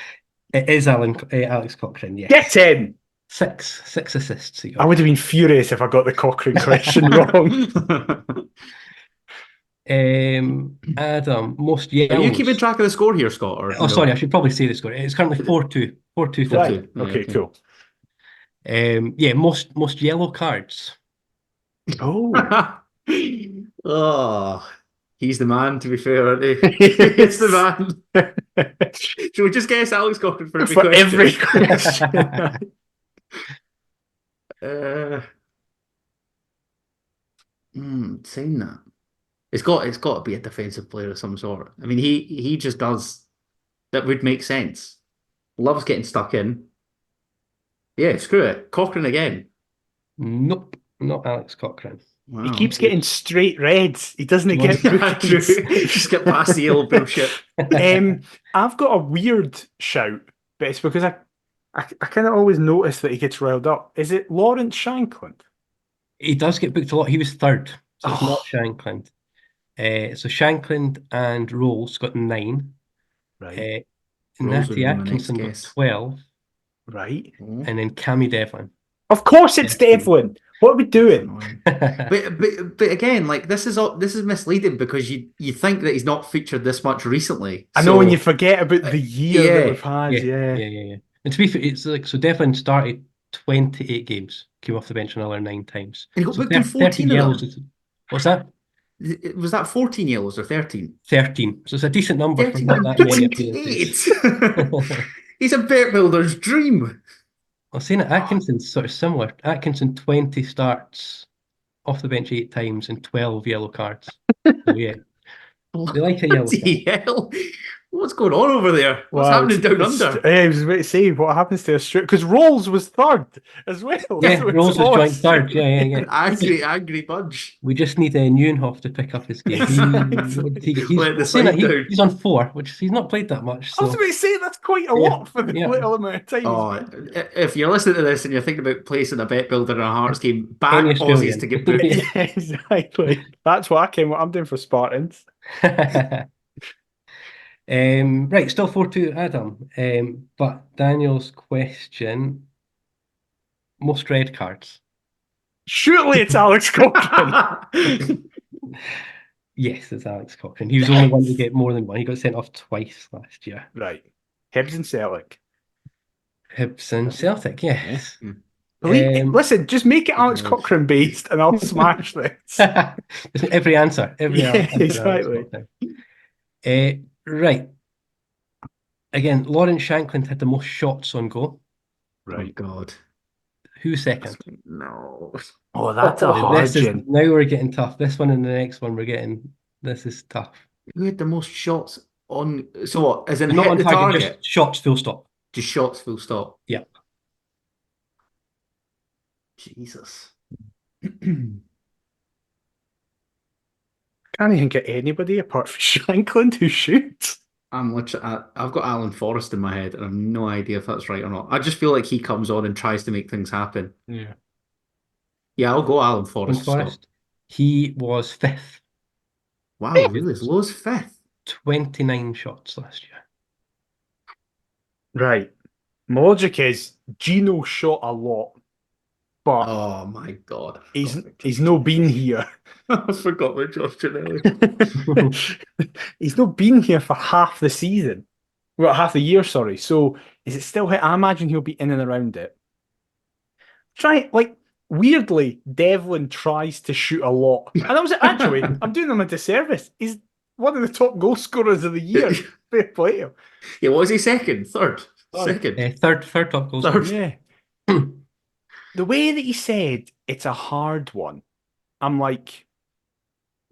C: It is Alex Cochrane, yes.
B: Get in!
C: Six assists he
B: I
C: got.
B: would have been furious if I got the Cochrane question wrong.
C: Adam, most
A: Are you
C: yellows.
A: keeping track of the score here, Scott? Or
C: Oh,
A: no?
C: sorry, I should probably say the score. It's currently 4-2. 4-2 to
B: Right.
C: Adam.
A: Yeah,
B: Okay, cool.
C: Yeah, most yellow cards.
B: Oh.
A: Oh, he's the man, to be fair, aren't he? He's the man. Should we just guess Alex Cochrane for every
B: For
A: question?
B: every question.
A: Saying that. It's got to be a defensive player of some sort. I mean, he just does. That would make sense. Loves getting stuck in. Yeah, screw it. Cochrane again.
C: Nope, not Alex Cochrane.
A: Wow.
B: He keeps getting straight reds. He doesn't get
A: Yeah, true.
B: bookings.
A: Just get past the yellow bullshit.
B: I've got a weird shout, but it's because I kind of always notice that he gets riled up. Is it Lawrence Shankland?
C: He does get booked a lot. He was third, so it's
B: Oh.
C: not Shankland. So Shankland and Rolls got 9.
B: Right.
A: Rolls would
C: Natty
A: have been my next
C: Atkinson got
A: guess.
C: 12,
B: Right.
C: and then Cammy Devlin.
B: Of course it's
C: 13.
B: Devlin. What are we doing?
A: Annoying. But again, like this is misleading because you think that he's not featured this much recently.
B: I know
A: So,
B: when you forget about the year
A: yeah.
B: that we've had,
C: Yeah. And to be fair, it's like, so Devlin started 28 games, came off the bench another 9 times.
A: And he got
C: So
A: booked in 14 of
C: yellows.
A: them.
C: What's that?
A: Was that 14 yellows or 13?
C: 13. So it's a decent number for
A: 13
C: not that many
A: 28.
C: appearances.
A: He's a bet builder's dream.
C: Well, saying that Atkinson's sort of similar. Atkinson 20 starts off the bench 8 times and 12 yellow cards. So yeah, they like a yellow card.
A: Bloody hell. What's going on over there? What's
B: Wow,
A: happening down under?
B: I was about to say what happens to Australia because Rolls was third as well.
C: Yeah,
B: So it's
C: Rolls was
B: all
C: joint third. Yeah.
A: Angry bunch.
C: We just need Newenhoff to pick up his game.
B: Exactly.
C: What did he get?
A: Let the
C: saying that,
A: side down.
C: he's on 4, which he's not played that much.
B: I was
C: So
B: about to say that's quite a lot for the little amount of time.
A: Oh, if you're listening to this and you're thinking about placing a bet builder in a Hearts game, back
C: Any
A: Aussies
C: Australian.
A: to get booked.
B: Yeah, exactly. That's what I'm doing for Spartans.
C: Right, still 4-2 Adam. But Daniel's question: most red cards.
B: Surely it's Alex Cochrane.
C: Yes, it's Alex Cochrane. He was the only one to get more than one. He got sent off twice last year.
B: Right. Hibs and Celtic.
C: Hibs and Celtic, yes.
B: Listen, just make it Alex Cochrane based and I'll smash this.
C: Every answer.
B: Exactly.
C: Right. Again, Lawrence Shankland had the most shots on goal.
A: Right. Oh, God.
C: Who's second?
A: No.
B: Oh, that's a hard one.
C: Now we're getting tough. This one and the next one this is tough.
A: Who had the most shots on? So what? As in
C: Not
A: hit
C: on
A: the
C: target,
A: target?
C: just shots full stop.
A: Just shots full stop.
C: Yep.
A: Jesus.
B: Can't even get anybody apart from Shankland who shoots.
A: I've got Alan Forrest in my head, and I've no idea if that's right or not. I just feel like he comes on and tries to make things happen.
B: Yeah.
A: Yeah, I'll go Alan Forrest.
C: He was 5th.
A: Wow, really? As low as 5th?
C: 29 shots last year.
B: Right. My logic is Gino shot a lot, but
A: Oh my God.
B: he's no been here.
A: I forgot about Josh Janelli.
B: He's not been here for half the season. Well, half the year, sorry. So is it still hit? I imagine he'll be in and around it. Weirdly, Devlin tries to shoot a lot. And I was actually, I'm doing him a disservice. He's one of the top goal scorers of the year. Fair play to him.
A: Yeah, was he second? Third?
B: Third.
A: Second?
C: Third top goal scorer.
A: Third.
B: Yeah. The way that he said it's a hard one, I'm like,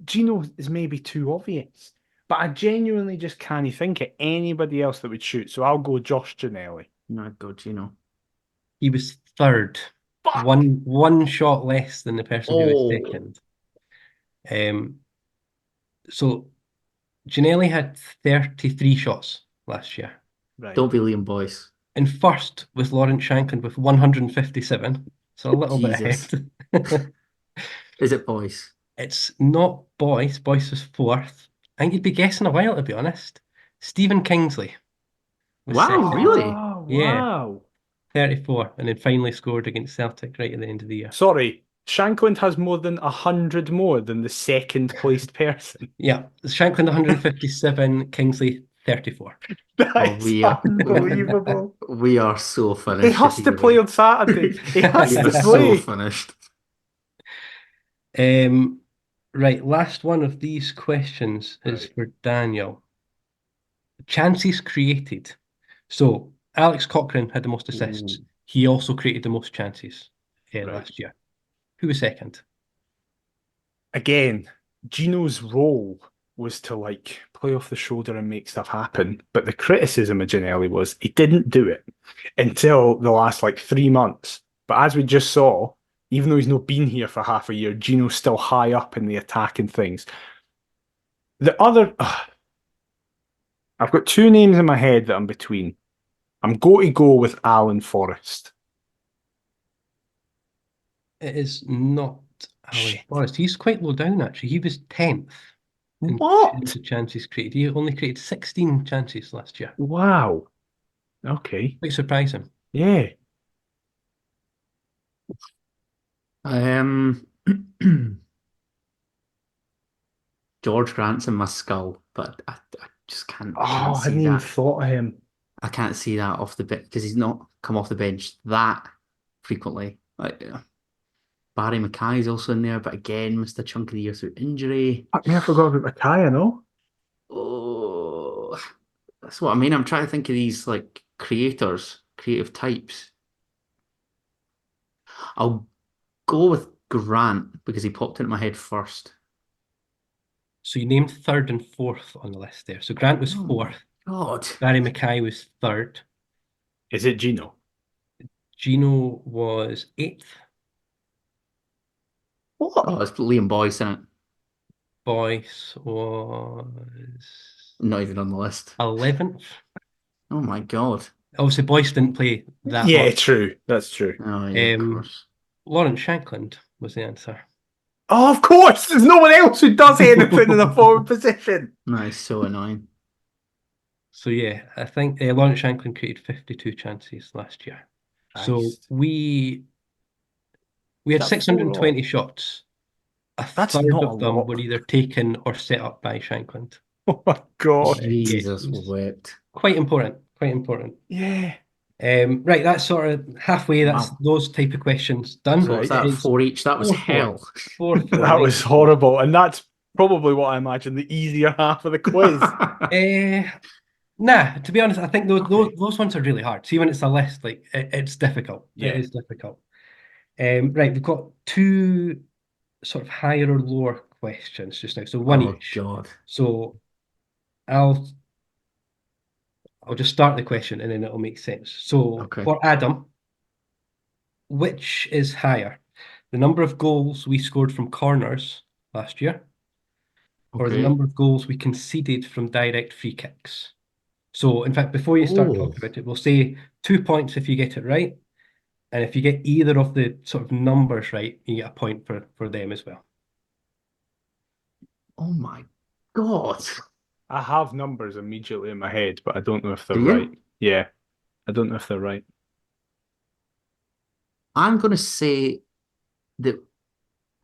B: Gino is maybe too obvious. But I genuinely just can't think of anybody else that would shoot. So I'll go Josh Janelli.
A: No, God,
C: He was third.
B: Fuck!
C: One shot less than the person who was
A: Oh.
C: second. So Ginelli had 33 shots last year.
B: Right.
A: Don't be Liam Boyce.
C: In first was Lawrence Shankland with 157. So a little bit
A: Jesus.
C: ahead.
A: Is it Boyce?
C: It's not Boyce. Boyce was fourth. I think you'd be guessing a while, to be honest. Stephen Kingsley was
A: Wow,
C: second.
A: really?
B: Oh,
C: Yeah.
B: wow.
C: 34, and then finally scored against Celtic right at the end of the year.
B: Sorry, Shankland has more than 100 more than the second placed person.
C: Yeah, Shankland 157, Kingsley 34.
B: That is unbelievable.
A: We are so finished.
B: He has to play on Saturday. He has
A: We
B: to
A: are so
B: play.
A: finished.
C: Right, last one of these questions is
B: Right.
C: for Daniel. Chances created. So Alex Cochrane had the most assists.
A: Ooh.
C: He also created the most chances
B: Right.
C: last year. Who was second?
B: Again, Gino's role was to play off the shoulder and make stuff happen. But the criticism of Ginelli was he didn't do it until the last 3 months. But as we just saw, even though he's not been here for half a year, Gino's still high up in the attack and things. The other, I've got two names in my head that I'm between. I'm going to go with Alan Forrest.
C: It is not Alan
B: Shit.
C: Forrest. He's quite low down, actually. He was 10th in
B: What?
C: terms of chances created. He only created 16 chances last year.
B: Wow. Okay.
C: Quite surprising.
B: Yeah.
A: George Grant's in my skull, but I just can't
B: I
A: see
B: hadn't even
A: that.
B: thought of him.
A: I can't see that off the bit because he's not come off the bench that frequently. Barry Mackay's also in there, but again, missed a chunk of the year through injury.
B: Fuck me, I forgot about Mackay, no?
A: Oh, that's what I mean. I'm trying to think of these creators, creative types. I'll go with Grant because he popped into my head first.
C: So you named third and fourth on the list there. So Grant was fourth.
A: God.
C: Barry Mackay was third.
B: Is it Gino?
C: Gino was eighth.
B: What?
A: Oh, it's Liam Boyce, isn't it?
C: Boyce was
A: Not even on the list.
C: 11th.
A: Oh my God.
C: Obviously, Boyce didn't play that
B: Yeah,
C: much.
B: true. That's true.
A: Oh yeah, of course.
C: Lawrence Shankland was the answer.
B: Oh, of course. There's no one else who does anything in a forward position.
A: That is so annoying.
C: So yeah, I think Lawrence Shankland created 52 chances last year. So
B: Christ.
C: we had
B: That's
C: 620 shots.
B: That's
C: third
B: not
C: of
B: a
C: them
B: lot.
C: were either taken or set up by Shankland.
B: Oh my God.
A: Jesus
C: Yeah.
A: wept.
C: Quite important. Quite important.
B: Yeah.
C: Right, that's sort of halfway. That's
A: Wow.
C: those type of questions done.
A: So what's that?
C: It is
A: 4 each? That was
C: 4-4.
A: hell.
C: 4-4.
B: That was horrible. And that's probably what I imagine the easier half of the quiz.
C: Nah, to be honest, I think those
B: Okay.
C: those ones are really hard. See, when it's a list, it's difficult.
B: Yeah.
C: It is difficult. Right, we've got two sort of higher or lower questions just now. So one
A: Oh
C: each.
A: God.
C: So I'll just start the question and then it'll make sense. So
A: Okay.
C: for Adam, which is higher? The number of goals we scored from corners last year, or the
A: Okay.
C: number of goals we conceded from direct free kicks? So, in fact, before you start
A: Oh.
C: talking about it, we'll say 2 points if you get it right. And if you get either of the sort of numbers right, you get a point for them as well.
A: Oh my God.
B: I have numbers immediately in my head, but I don't know if they're
A: Do you?
B: right. Yeah. I don't know if they're right.
A: I'm going to say that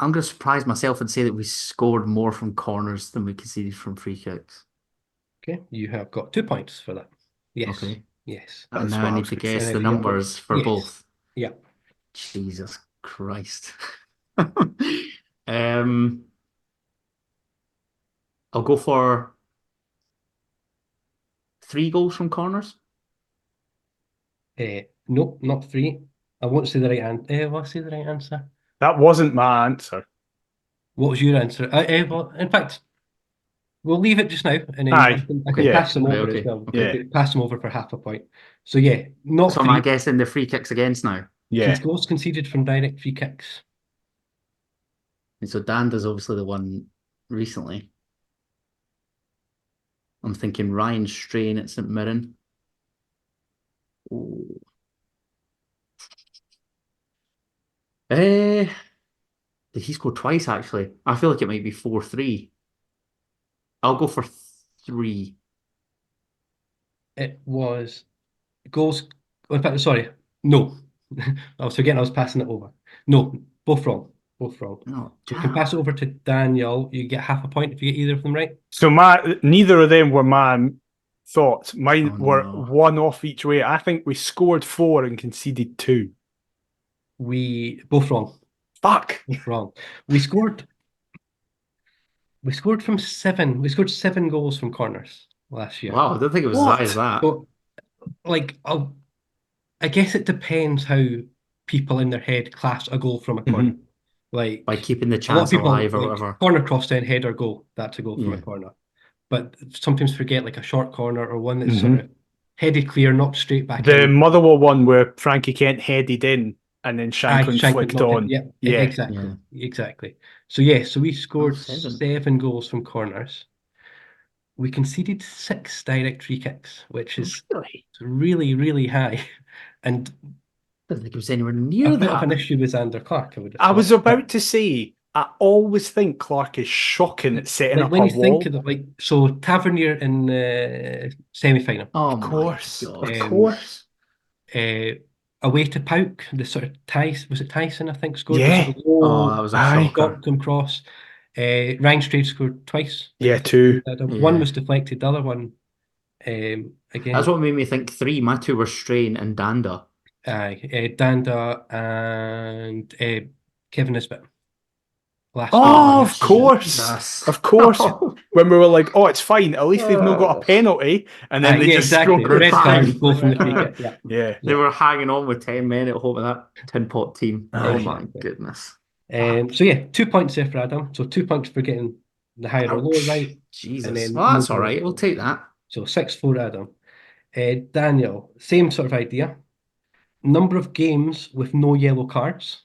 A: I'm going to surprise myself and say that we scored more from corners than we conceded from free kicks.
C: Okay, you have got 2 points for that. Yes.
A: Okay.
C: Yes.
A: And
B: That's
A: now
B: what
A: I
B: I
A: need
B: was
A: to
B: gonna
A: guess
C: say.
A: the numbers for
C: Yes.
A: both.
C: Yeah.
A: Jesus Christ. I'll go for 3 goals from corners.
C: Nope, not 3. I won't say the right answer. Will I say the right answer?
B: That wasn't my answer.
C: What was your answer? Well, in fact, we'll leave it just now, and then
B: Aye.
C: I can
B: Yeah.
C: pass them
A: Right,
C: over
A: okay.
C: as well.
B: Yeah.
C: Pass them over for half a point. So yeah, not
A: So am I
C: 3.
A: guessing the free kicks against now?
B: Yeah.
C: Goals conceded from direct free kicks.
A: And so Danda's obviously the one recently. I'm thinking Ryan Strain at St Mirren. Ooh. Did he score twice actually? I feel like it might be 4-3. I'll go for 3.
C: It was goals. In fact, sorry, no. I was forgetting I was passing it over. No, both wrong. Both wrong.
A: No,
C: So you can pass it over to Daniel. You get half a point if you get either of them right.
B: So neither of them were my thoughts. Mine
A: Oh,
B: were
A: no.
B: 1 off each way. I think we scored 4 and conceded 2.
C: We both wrong.
B: Fuck.
C: Both wrong. We scored. We scored from 7. We scored 7 goals from corners last year.
A: Wow, I don't think it was as high as that.
C: So, like, I guess it depends how people in their head class a goal from a corner. Like,
A: By keeping the
C: a lot of
A: chance
C: people
A: alive or
C: like
A: whatever.
C: corner cross then header goal. That's a goal from a
A: Yeah.
C: corner. But sometimes forget like a short corner or one that's sort of headed clear, knocked straight back
B: The
C: in.
B: Motherwell one where Frankie Kent headed in and then Shanklin flicked
C: knocked it.
B: on.
C: Yeah,
B: Yeah.
C: exactly. Exactly. So yeah, so we scored
A: 7.
C: 7 goals from corners. We conceded 6 direct free kicks, which is really, really high. And
A: I don't think it was anywhere
C: a
A: near
C: bit of an
A: that.
C: issue with Xander Clark, I would have
B: I was
C: thought.
B: about to say, I always think Clark is shocking at setting
C: Like
B: up
C: when
B: a
C: you think
B: wall.
C: of it, like so Tavernier in the semi-final,
A: Oh
B: Of
A: my
B: course.
A: God.
B: Of course.
C: away to Pauk, the sort of Tyson, was it Tyson, I think, scored the
B: Yeah.
C: sort of low
A: Oh, that was a
B: Aye.
A: shocker.
C: Stockton cross. Ryan Straight scored twice.
B: Yeah,
C: I think.
B: 2.
C: One
A: Yeah.
C: was deflected, the other one again.
A: That's what made me think 3. My 2 were Strain and Danda.
C: Danda and Kevin Nisbet. Last
B: Oh,
C: game.
B: of course.
A: Jesus.
B: Of course. When we were like, oh, it's fine. At least they've not got a penalty. And then they
C: yeah,
B: just
C: exactly.
B: scored
C: Red card,
A: Fine.
C: goal from the free kick. Yeah.
B: Yeah.
A: They were hanging on with 10 men at home of that tin pot team. Oh my
C: Exactly.
A: goodness.
C: So yeah, 2 points there for Adam. So 2 points for getting the higher or lower
B: Ouch.
C: right.
A: Jesus.
C: And then
A: Well, that's
C: no
A: all right.
C: points.
A: We'll take that.
C: So 6-4 Adam. Daniel, same sort of idea. Number of games with no yellow cards.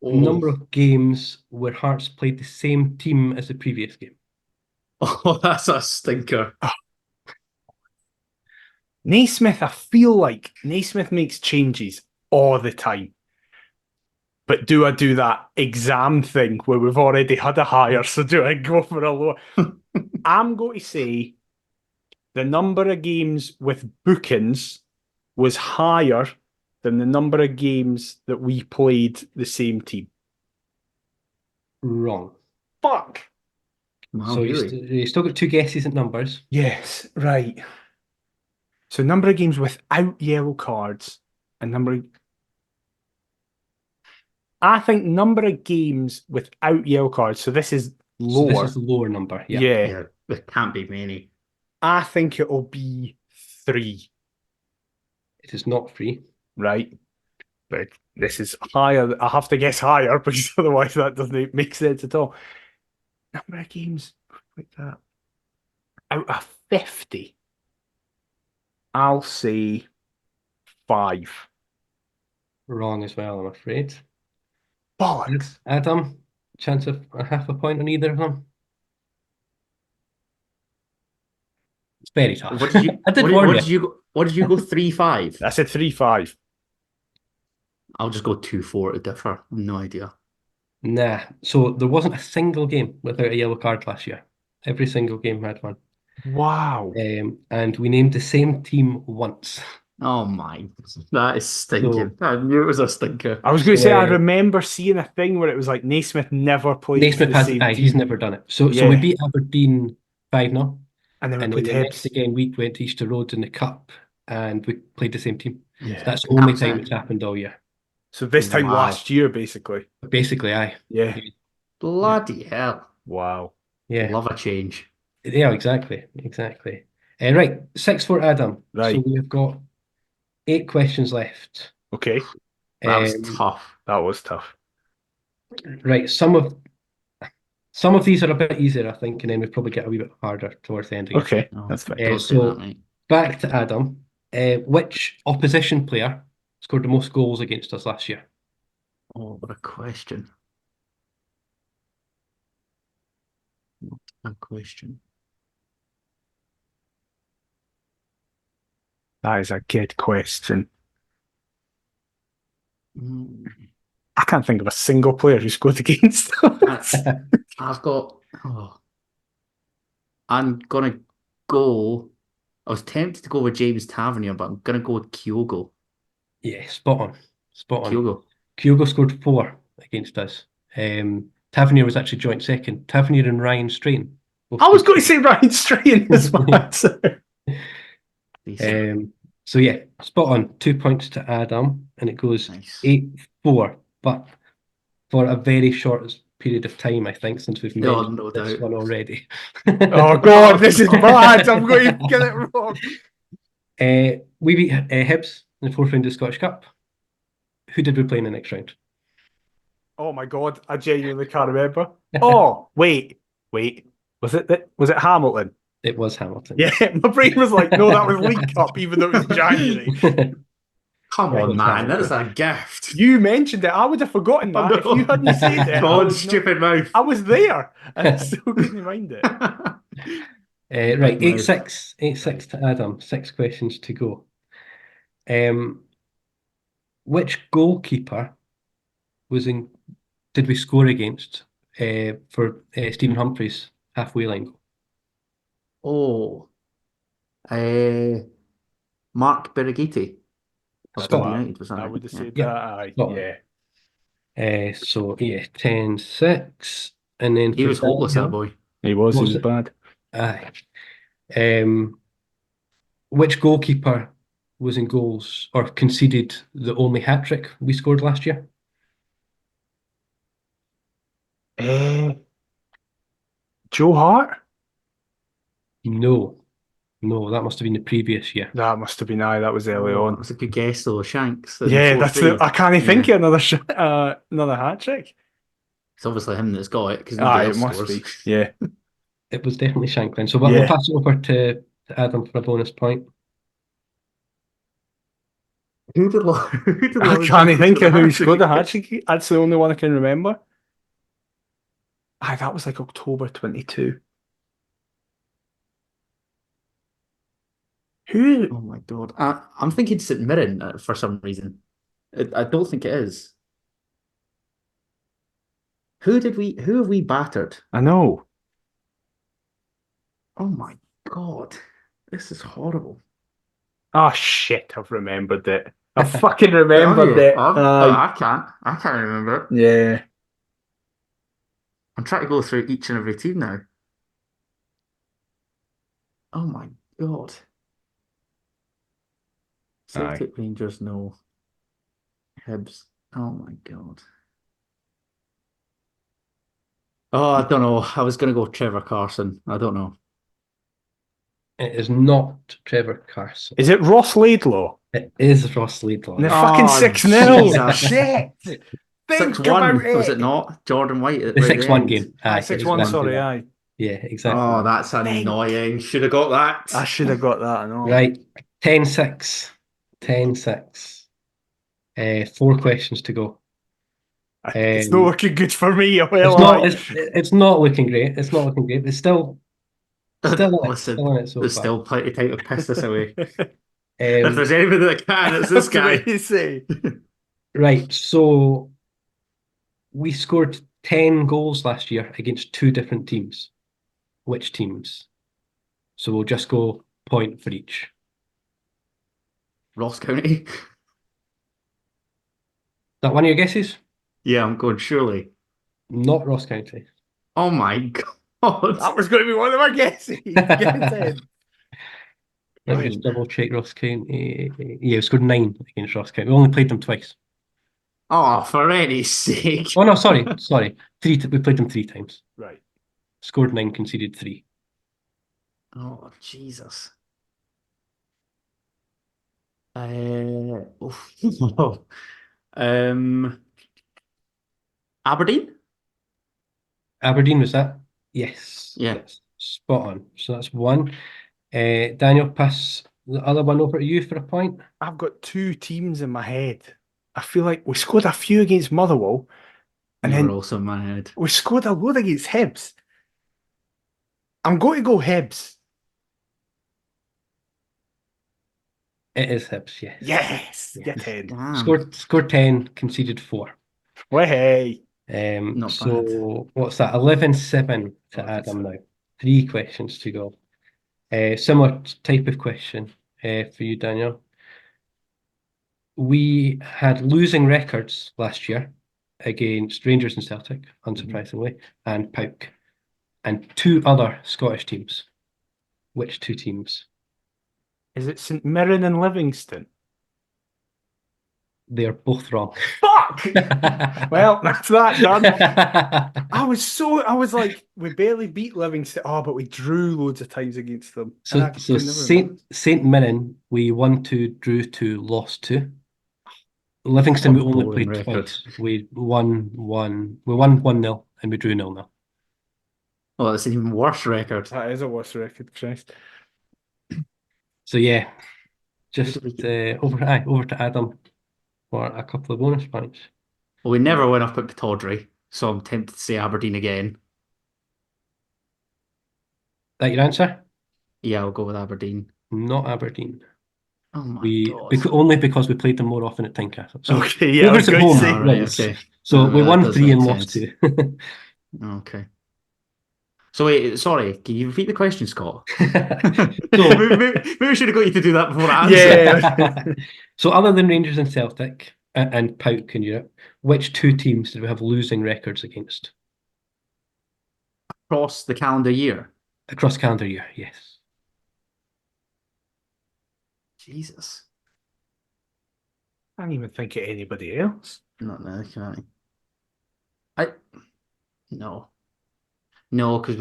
C: Number
A: Oh,
C: of games where Hearts played the same team as the previous game.
A: oh, that's a stinker.
B: Naismith, I feel like Naismith makes changes all the time. But do I do that exam thing where we've already had a higher? So do I go for a lower? I'm going to say the number of games with bookings was higher than the number of games that we played the same team.
C: Wrong.
B: Fuck.
A: Wow,
C: So
A: really?
C: you still got 2 guesses at numbers.
B: Yes, right. So number of games without yellow cards and I think number of games without yellow cards. So this is lower.
C: So this is the lower number. Yeah.
A: Yeah, there can't be many.
B: I think it'll be 3,
C: It is not free.
B: right? But this is higher. I have to guess higher because otherwise that doesn't make sense at all. Number of games like that. Out of 50, I'll say 5.
C: Wrong as well, I'm afraid.
B: Bollocks.
C: Adam, chance of a half a point on either of them. It's very tough.
A: What did you?
C: I did
A: what,
C: warn
A: what
C: you.
A: did you go? What did you go? 3-5.
B: I said 3-5.
A: I'll just go 2-4 to differ. No idea.
C: Nah. So there wasn't a single game without a yellow card last year. Every single game had one.
B: Wow.
C: And we named the same team once.
A: Oh my, that is stinking. I knew it was a stinker.
B: I was going to say, I
C: Uh,
B: remember seeing a thing where it was like Naismith never played for
C: Naismith
B: the
C: has,
B: same
C: he's
B: team.
C: never done it. So we
B: Yeah.
C: beat Aberdeen 5-0,
B: And then we
C: and
B: played
C: then the next
B: Hibs.
C: again week went to Easter Road in the Cup, and we played the same team. So
B: Yeah.
C: that's the
A: And that
C: only
A: was
C: time
A: it.
C: it's happened all year.
B: So this time
A: Wow.
B: last year, basically.
C: Basically, aye.
B: Yeah.
A: Bloody hell.
B: Wow.
C: Yeah.
A: Love a change.
C: Yeah, exactly. Exactly. Right, 6 for Adam. So
B: Right.
C: we've got 8 questions left.
B: Okay.
A: That was
C: Um,
A: tough.
B: That was tough.
C: right, some of these are a bit easier, I think, and then we probably get a wee bit harder towards the end again.
B: Okay.
A: No,
B: That's fine.
A: don't say that,
C: So
A: mate.
C: back to Adam. Which opposition player scored the most goals against us last year?
A: Oh, what a question. What a question.
B: That is a good question.
A: Mm,
B: I can't think of a single player who scored against us.
A: I've got. Oh, I'm gonna go. I was tempted to go with James Tavernier, but I'm gonna go with Kyogo.
C: Yeah, spot on. Spot on.
A: Kyogo.
C: Kyogo scored 4 against us. Tavernier was actually joint second. Tavernier and Ryan Strain.
B: I was going to say Ryan Strain as my answer.
A: Decent.
C: So yeah, spot on. 2 points to Adam, and it goes
A: Nice.
C: 8-4. But for a very short period of time, I think, since we've
A: No,
C: mentioned
A: no
C: this
A: doubt.
C: one already.
B: Oh God, this is bad. I'm going to get it wrong.
C: We beat Hibs in the fourth round of the Scottish Cup. Who did we play in the next round?
B: Oh my God, I genuinely can't remember. Oh, wait. Was it Hamilton?
C: It was Hamilton.
B: Yeah, my brain was like, no, that was League Cup, even though it was January.
A: Come
C: It
A: on,
C: was
A: man.
C: Hamilton.
A: That's a gift.
B: You mentioned it. I would have forgotten that if you hadn't said it.
A: God, stupid mouth.
B: I was there, and I still couldn't mind it.
C: Right,
A: Big
C: 8-6. 8-6 to Adam. 6 questions to go. Which goalkeeper did we score against for Stephen Humphrey's halfway line goal?
A: Oh, Mark Birighitti of
C: Spot
A: Dundee
C: on.
A: United, was that
B: I
A: right?
B: would have
A: Yeah.
B: said
C: Yeah.
B: that. Aye,
C: Spot on.
B: yeah.
C: So yeah, 10-6. And then
A: He
C: for
A: was hopeless, that
C: Daniel,
A: boy.
B: He
C: what
B: was
C: was it?
B: bad.
C: Aye. Which goalkeeper was in goals or conceded the only hat trick we scored last year?
B: Joe Hart?
C: No, that must have been the previous year.
B: That must have been that was early
A: Oh, that
B: on.
A: was a good guess, though. Shanks. In
B: Yeah,
A: 4-3.
B: I can't even think
A: Yeah.
B: of another hat trick.
A: It's obviously him that's got it because nobody
B: It
A: else
B: must
A: scores.
B: be. Yeah.
C: It was definitely Shanklin. So we'll pass it over to Adam for a bonus point.
A: Who did
B: I
A: Lauren
B: can't
A: Shanks
B: think
A: score
B: of
A: the
B: who
A: hat-trick
B: scored the hat
A: against?
B: trick. That's the only one I can remember. That was like October 22. Who?
A: Oh my God. I'm thinking St Mirren for some reason. I don't think it is. Who have we battered?
B: I know.
A: Oh my God. This is horrible.
B: Oh shit! I've remembered it. I fucking
A: Have
B: remembered
A: you?
B: it.
A: I can't remember it.
B: Yeah.
A: I'm trying to go through each and every team now. Oh my God.
B: Aye.
A: Celtic, Rangers, no. Hibs. Oh my God. Oh, I don't know. I was going to go Trevor Carson. I don't know.
C: It is not Trevor Carson.
B: Is it Ross Laidlaw?
C: It is Ross Laidlaw.
B: And they're
C: Yeah.
B: fucking
A: Oh,
B: 6-0.
A: Jesus.
B: Shit. Think
A: 6-1,
B: about
A: was it
B: it.
A: not? Jordan White at
C: The
A: right
C: 6-1
A: end.
C: game. Aye,
B: 6-1, sorry, aye.
C: Yeah, exactly.
A: Oh, that's annoying. Should have got
B: I
A: that.
B: should have got that and all.
C: Right, 10-6. 10-6. 4 questions to go.
B: It's not looking good for me.
C: It's not looking great. It's not looking great. It's still in it.
A: Listen,
C: Still in it so
A: there's
C: far.
A: still plenty of time to piss this away.
C: Um,
A: If there's anybody that can, it's this guy.
B: You say.
C: right, so we scored 10 goals last year against 2 different teams. Which teams? So we'll just go point for each.
A: Ross County.
C: That one of your guesses?
A: Yeah, I'm going surely.
C: Not Ross County.
A: Oh my god.
B: That was going to be one of my guesses. Get in.
C: Let me just double check Ross County. Yeah, we scored 9 against Ross County. We only played them twice.
A: Oh, for any sake.
C: Oh no, sorry. We played them 3 times.
B: Right.
C: Scored 9, conceded 3.
A: Oh, Jesus. Aberdeen?
C: Aberdeen, was that? Yes.
A: Yeah.
C: That's spot on. So that's 1. Daniel, pass the other one over to you for a point.
B: I've got 2 teams in my head. I feel like we scored a few against Motherwell, and
A: You were
B: then
A: also in my head.
B: we scored a load against Hibs. I'm going to go Hibs.
C: It is Hibs, yes.
B: Yes,
C: Yes.
B: get in.
A: Damn.
C: Scored 10, conceded 4.
B: Way.
A: Not
C: So what's that? 11-7 to
B: 11-7.
C: Adam now. 3 questions to go. Similar type of question for you, Daniel. We had losing records last year against Rangers and Celtic, unsurprisingly, and PAOK, and 2 other Scottish teams. Which 2 teams?
B: Is it St Mirren and Livingston?
C: They are both wrong.
B: Fuck! Well, that's that done. I was like, we barely beat Livingston. Oh, but we drew loads of times against them.
C: So Saint Mirren, we won 2, drew 2, lost 2. Livingston, we
A: What a
C: only
A: boring
C: played
A: record.
C: twice. We won 1-0 and we drew 0-0.
A: Oh, that's an even worse record.
B: That is a worse record, Christ.
C: So yeah, just
A: Who did
C: over to Adam for a couple of bonus points.
A: Well, we never went up at Pittodrie, so I'm tempted to say Aberdeen again.
C: That your answer?
A: Yeah, I'll go with Aberdeen.
C: Not Aberdeen.
A: Oh my god.
C: Only because we played them more often at Tynecastle. So
B: Okay, yeah, I was
C: Rovers at
B: going to
C: home
B: say.
A: All right,
C: wins.
A: okay.
C: So we
A: That
C: won
A: does
C: 3
A: make
C: and lost
A: sense.
C: 2.
A: Okay. So wait, sorry, can you repeat the question, Scott?
C: So
A: maybe we should have got you to do that before I answer.
B: Yeah.
C: So other than Rangers and Celtic and PAOK in Europe, which 2 teams did we have losing records against?
A: Across the calendar year.
C: Across calendar year, yes.
A: Jesus.
B: I can't even think of anybody else.
A: Not now, can I? No. No, because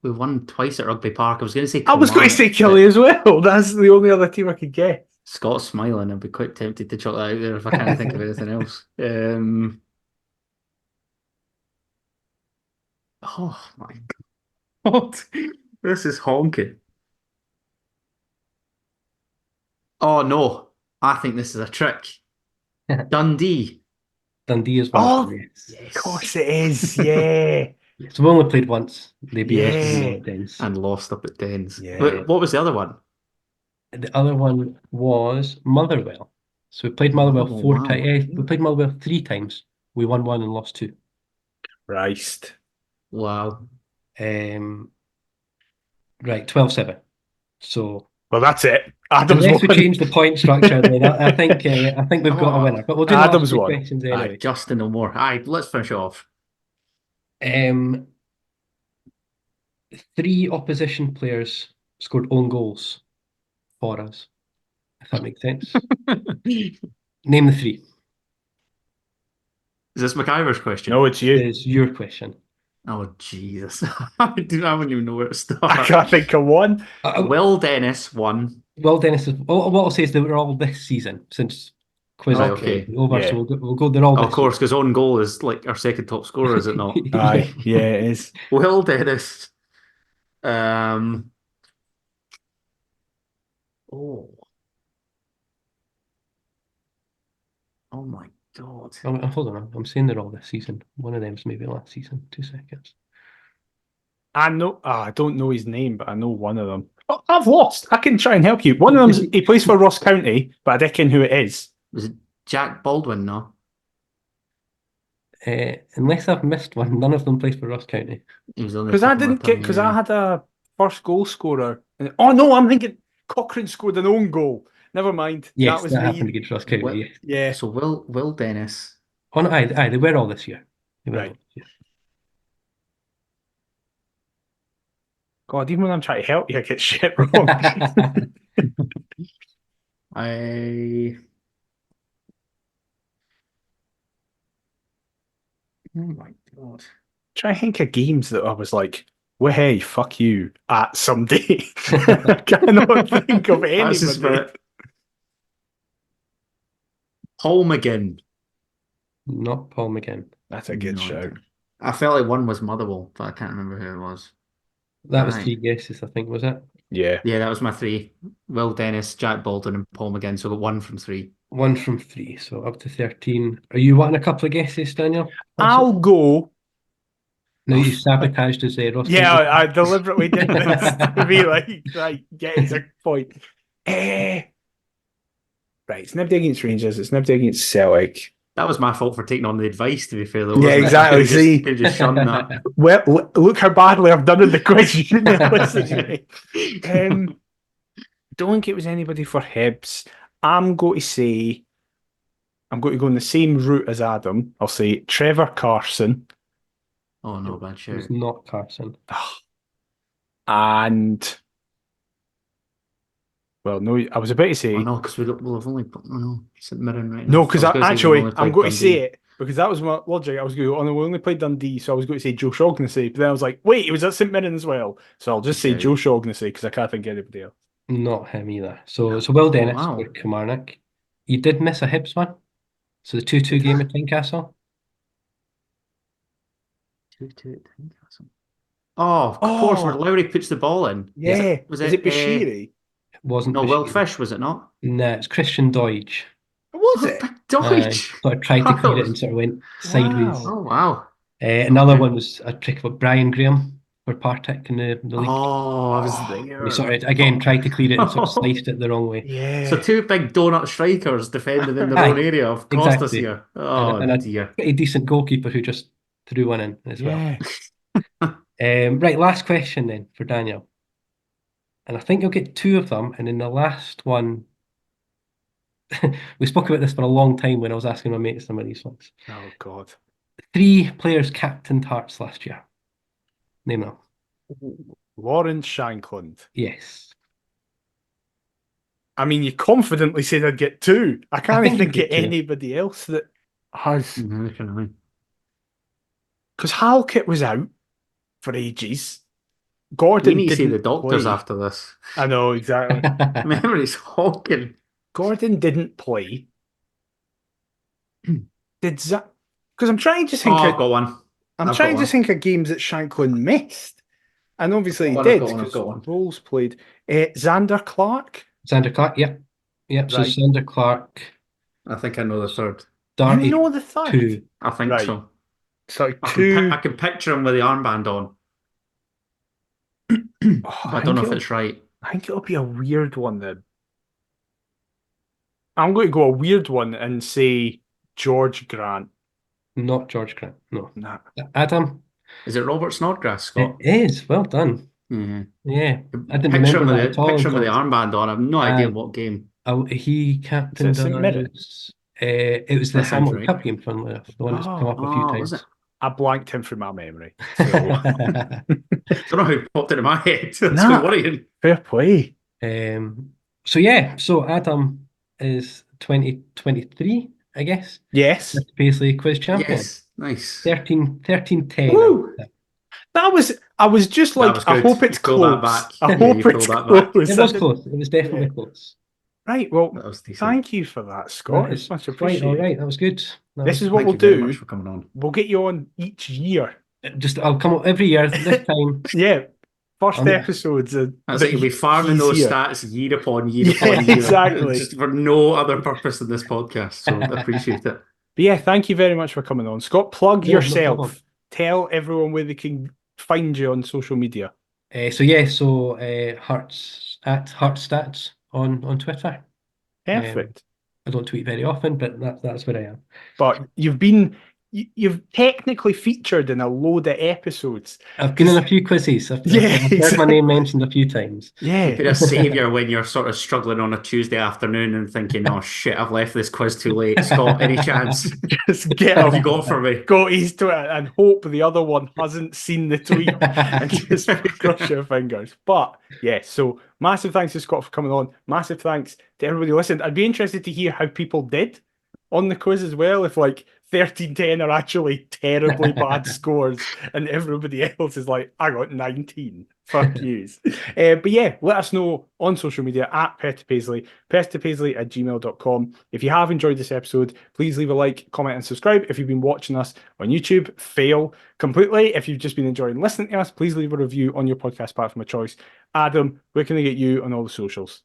A: we won twice at Rugby Park. I was going to say
B: I was going to say
A: Kilmarnock,
B: Kelly as well. That's the only other team I could get.
A: but Scott's smiling. I'd be quite tempted to chuck that out there if I can't think of anything else. Oh my god. This is honking. Oh no. I think this is a trick. Dundee.
C: Dundee is one
B: Oh,
C: of them, yes.
B: Of course it is. Yeah.
C: So we only played once. They beat us
B: Yeah.
C: in Dens.
A: And lost up at Dens.
B: Yeah.
A: But what was the other one?
C: The other one was Motherwell. So we played Motherwell
A: Oh,
C: 4
A: wow.
C: times. We played Motherwell 3 times. We won 1 and lost 2.
B: Christ.
A: Wow.
C: Right, 12-7. So
B: Well, that's it. Adam's
C: unless we
B: won.
C: change the point structure, then I think we've got a winner. But we'll do the last
B: Adam's
C: 2
B: won.
C: questions
A: Aye,
C: anyway.
A: Justin no more. Aye, let's finish off.
C: 3 opposition players scored own goals for us, if that makes sense. Name the 3.
A: Is this McIver's question?
B: No, it's you.
C: Is your question.
A: Oh, Jesus. I wouldn't even know where to
B: I
A: start.
B: can't think of one.
A: Will Dennis won.
C: Well, Dennis, what I'll say is they were all this season since quiz
A: Right,
C: is
A: okay.
C: over.
B: Yeah.
C: So we'll go. They're all
A: Of
C: this
A: course, because own goal is like our second top scorer, is it not?
C: season.
B: Aye, yeah, it is.
A: Will Dennis. Oh. Oh my God.
C: Hold on, I'm saying they're all this season. One of them's maybe last season. 2 seconds.
B: I know. I don't know his name, but I know one of them. Oh, I've lost. I can try and help you. One of them, he plays for Ross County, but I don't know who it is.
A: Was it Jack Baldwin? No.
C: Unless I've missed one, none of them plays for Ross County.
A: He was on the
B: Because I
A: tip of my
B: didn't get.
A: tongue,
B: Because
A: yeah.
B: I had a first goal scorer. Oh no, I'm thinking Cochrane scored an own goal. Never mind.
C: Yes,
B: that was
C: that
B: me.
C: happened against Ross County.
A: Well,
C: Yeah.
B: Yeah.
A: So Will Dennis.
C: Oh, no, aye, they were all this year. They were
B: Right.
C: all this year.
B: God, even when I'm trying to help you, I get shit wrong.
A: I. Oh my God.
B: Try to think of games that I was like, well, hey, fuck you at someday. I cannot think of
A: That's just
B: anybody.
A: about Paul McGinn.
C: Not Paul McGinn.
B: That's a good
A: No
B: shout.
A: idea. I felt like one was Motherwell, but I can't remember who it was.
C: That was
A: Right.
C: 3 guesses, I think, was it?
B: Yeah.
A: Yeah, that was my three. Will Dennis, Jack Baldwin, and Paul McGinn. So I got 1 from 3.
C: 1 from 3, so up to 13. Are you wanting a couple of guesses, Daniel?
B: I'll go.
C: Now you sabotaged his Ross
B: Yeah,
C: County.
B: I deliberately did this to be like, right, get his point. Right, it's Nibby against Rangers, it's Nibby against Celtic.
A: That was my fault for taking on the advice, to be fair, though.
B: Yeah,
A: wasn't it?
B: exactly.
A: Could've
B: See?
A: could just shunned that.
B: Well, look how badly I've done in the quiz. You shouldn't have listened to me. Don't think it was anybody for Hibs. I'm going to go in the same route as Adam. I'll say Trevor Carson.
A: Oh, no, bad
C: It
A: shout.
C: was not Carson.
B: And, well, no, I was about to say.
A: Oh, no, because we'll have only... Oh, no, St Mirren right now.
B: No, because
A: I was gonna say we've
B: actually,
A: only
B: I'm
A: played
B: going to say
A: Dundee.
B: it because that was my logic. I was going, oh no, we only played Dundee, so I was going to say Joe Shaughnessy. But then I was like, wait, he was at St Mirren as well. So I'll just say
A: Okay.
B: Joe Shaughnessy because I can't think of anybody else.
C: Not him either. So Will Dennis
A: wow.
C: for Kilmarnock. You did miss a Hibs one. So the 2-2 game at Tynecastle.
A: 2-2 at Tynecastle. Oh, of course, where Lowry puts the ball in.
B: Yeah.
A: Was
B: Is it Bashiri?
C: It wasn't
A: No, Will
C: Bashir.
A: Fish, was it not?
C: Nah, it's Christian Deutsch.
B: Was it?
A: Deutsch.
C: Sort of tried to
A: I
C: clear it
A: was-
C: and sort of went sideways.
B: Wow.
A: Oh, wow.
C: Another
A: Okay.
C: one was a trick of Brian Graham for Partick in the league.
A: Oh, I was
B: Oh,
A: there.
C: And he sort of, again, tried to clear it and sort of sliced it the wrong way.
B: Yeah.
A: So 2 big donut strikers defending in their
C: Aye,
A: own area have cost us
C: exactly.
A: here. Oh,
C: And a
A: dear.
C: pretty decent goalkeeper who just threw one in as
B: Yeah.
C: well. Right, last question then for Daniel. And I think you'll get 2 of them. And in the last one, we spoke about this for a long time when I was asking my mates some of these ones.
B: Oh God.
C: 3 players captained Hearts last year. Name them.
B: Lawrence Shankland.
C: Yes.
B: I mean, you confidently said I'd get 2. I can't
C: think
B: even
C: you'd
B: think of
C: get 2.
B: anybody else that has.
A: No, can I?
B: Because Halkett was out for ages.
A: You
B: Gordon
A: need to see
B: didn't
A: the doctors
B: play.
A: after this.
B: I know, exactly.
A: Memory's honking.
B: Gordon didn't play. Did that? Because I'm trying to just think.
A: Oh, I've got one.
B: I'm
A: I've
B: trying
A: got
B: to think of games that Shanklin missed, and obviously he
A: I've
B: did
A: got one, I've
B: because
A: got one.
B: Rolls played. Xander Clark.
C: Xander Clark, yep. Yep, so
B: Right.
C: Xander Clark,
A: I think I know the third.
B: You
C: Darty
B: know the third.
C: 2.
A: I think
B: Right.
A: so.
B: So
A: I
B: two.
A: can picture him with the armband on.
B: Oh,
A: But I don't know if it's right.
B: I think it'll be a weird one then. I'm going to go a weird one and say George Grant.
C: Not George Grant, no.
B: Nah.
C: Adam,
A: Is it Robert Snodgrass,
C: it
A: Scott?
C: is. Well done.
A: Yeah.
C: Yeah, I didn't
A: Picture
C: remember
A: him with
C: that at all.
A: picture him with the
C: until-
A: armband on. I have no idea
C: Aye.
A: what game.
C: He captained
B: St. Mirren?
C: us. It was the
A: That sounds
C: Hamilton
A: right.
C: Cup game, funnily enough, the one that's come up a few
A: Oh, was
C: times.
A: it?
B: I blanked him from my memory. So
A: Don't know how it popped into my head. That's
B: Nah.
A: quite worrying.
B: fair play.
C: So Adam is 2023, I guess.
B: Yes.
C: Paisley quiz champion.
A: Yes, nice.
C: 13-10.
A: Woo!
B: I was just
A: That
B: like,
A: was
B: I
A: good.
B: hope it's
A: You pulled
B: close.
A: that back.
B: I
A: Yeah,
B: hope
A: you
B: it's
A: pulled that back.
B: close.
C: It was close. It was definitely close.
B: Right, well,
A: That was decent.
B: thank you for that, Scott.
C: That
B: It's
C: is
B: much
C: Right,
B: appreciated.
C: all right. That was good.
B: This is what
A: Thank
B: we'll
A: you very
B: do.
A: much for coming on.
B: We'll get you on each year.
C: I'll come up every year. This time,
B: Yeah. First
C: I'm-
B: episodes.
A: That's it. You'll be farming those
B: here.
A: stats year upon year
B: Yeah,
A: upon year.
B: exactly.
A: Just for no other purpose than this podcast. So I appreciate it.
B: But yeah, thank you very much for coming on. Scott, plug
C: Yeah, no
B: yourself.
C: problem.
B: Tell everyone where they can find you on social media.
C: Hearts at HeartsStats on Twitter.
B: Perfect.
C: I don't tweet very often, but that's where I am.
B: But you've been you've technically featured in a load of episodes.
C: I've been in a few quizzes. I've heard my name mentioned a few times.
B: Yeah.
A: You'd be a saviour when you're sort of struggling on a Tuesday afternoon and thinking, oh shit, I've left this quiz too late. Scott, any chance?
B: Just get
A: Have
B: him,
A: you got for me?
B: go to his Twitter and hope the other one hasn't seen the tweet and just cross your fingers. But yeah, so massive thanks to Scott for coming on. Massive thanks to everybody who listened. I'd be interested to hear how people did on the quiz as well. If like 13-10 are actually terribly bad scores and everybody else is like, I got 19. Fuck yous. But yeah, let us know on social media at PerthToPaisley, PerthToPaisley@gmail.com. If you have enjoyed this episode, please leave a like, comment, and subscribe. If you've been watching us on YouTube, fail completely. If you've just been enjoying listening to us, please leave a review on your podcast platform of choice. Adam, where can they get you on all the socials?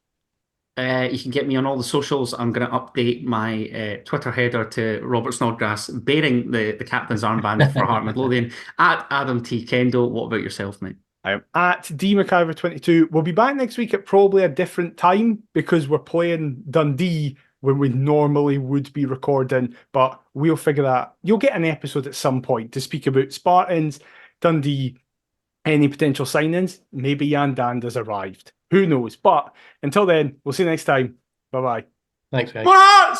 A: You can get me on all the socials. I'm going to update my Twitter header to Robert Snodgrass bearing the captain's armband for Heart Midlothian at Adam T. Kendall. What about yourself, mate?
B: I am at DMcIver22. We'll be back next week at probably a different time because we're playing Dundee when we normally would be recording, but we'll figure that. You'll get an episode at some point to speak about Spartans, Dundee, any potential signings. Maybe Jan Dan has arrived. Who knows? But until then, we'll see you next time. Bye-bye.
C: Thanks, guys.
A: What?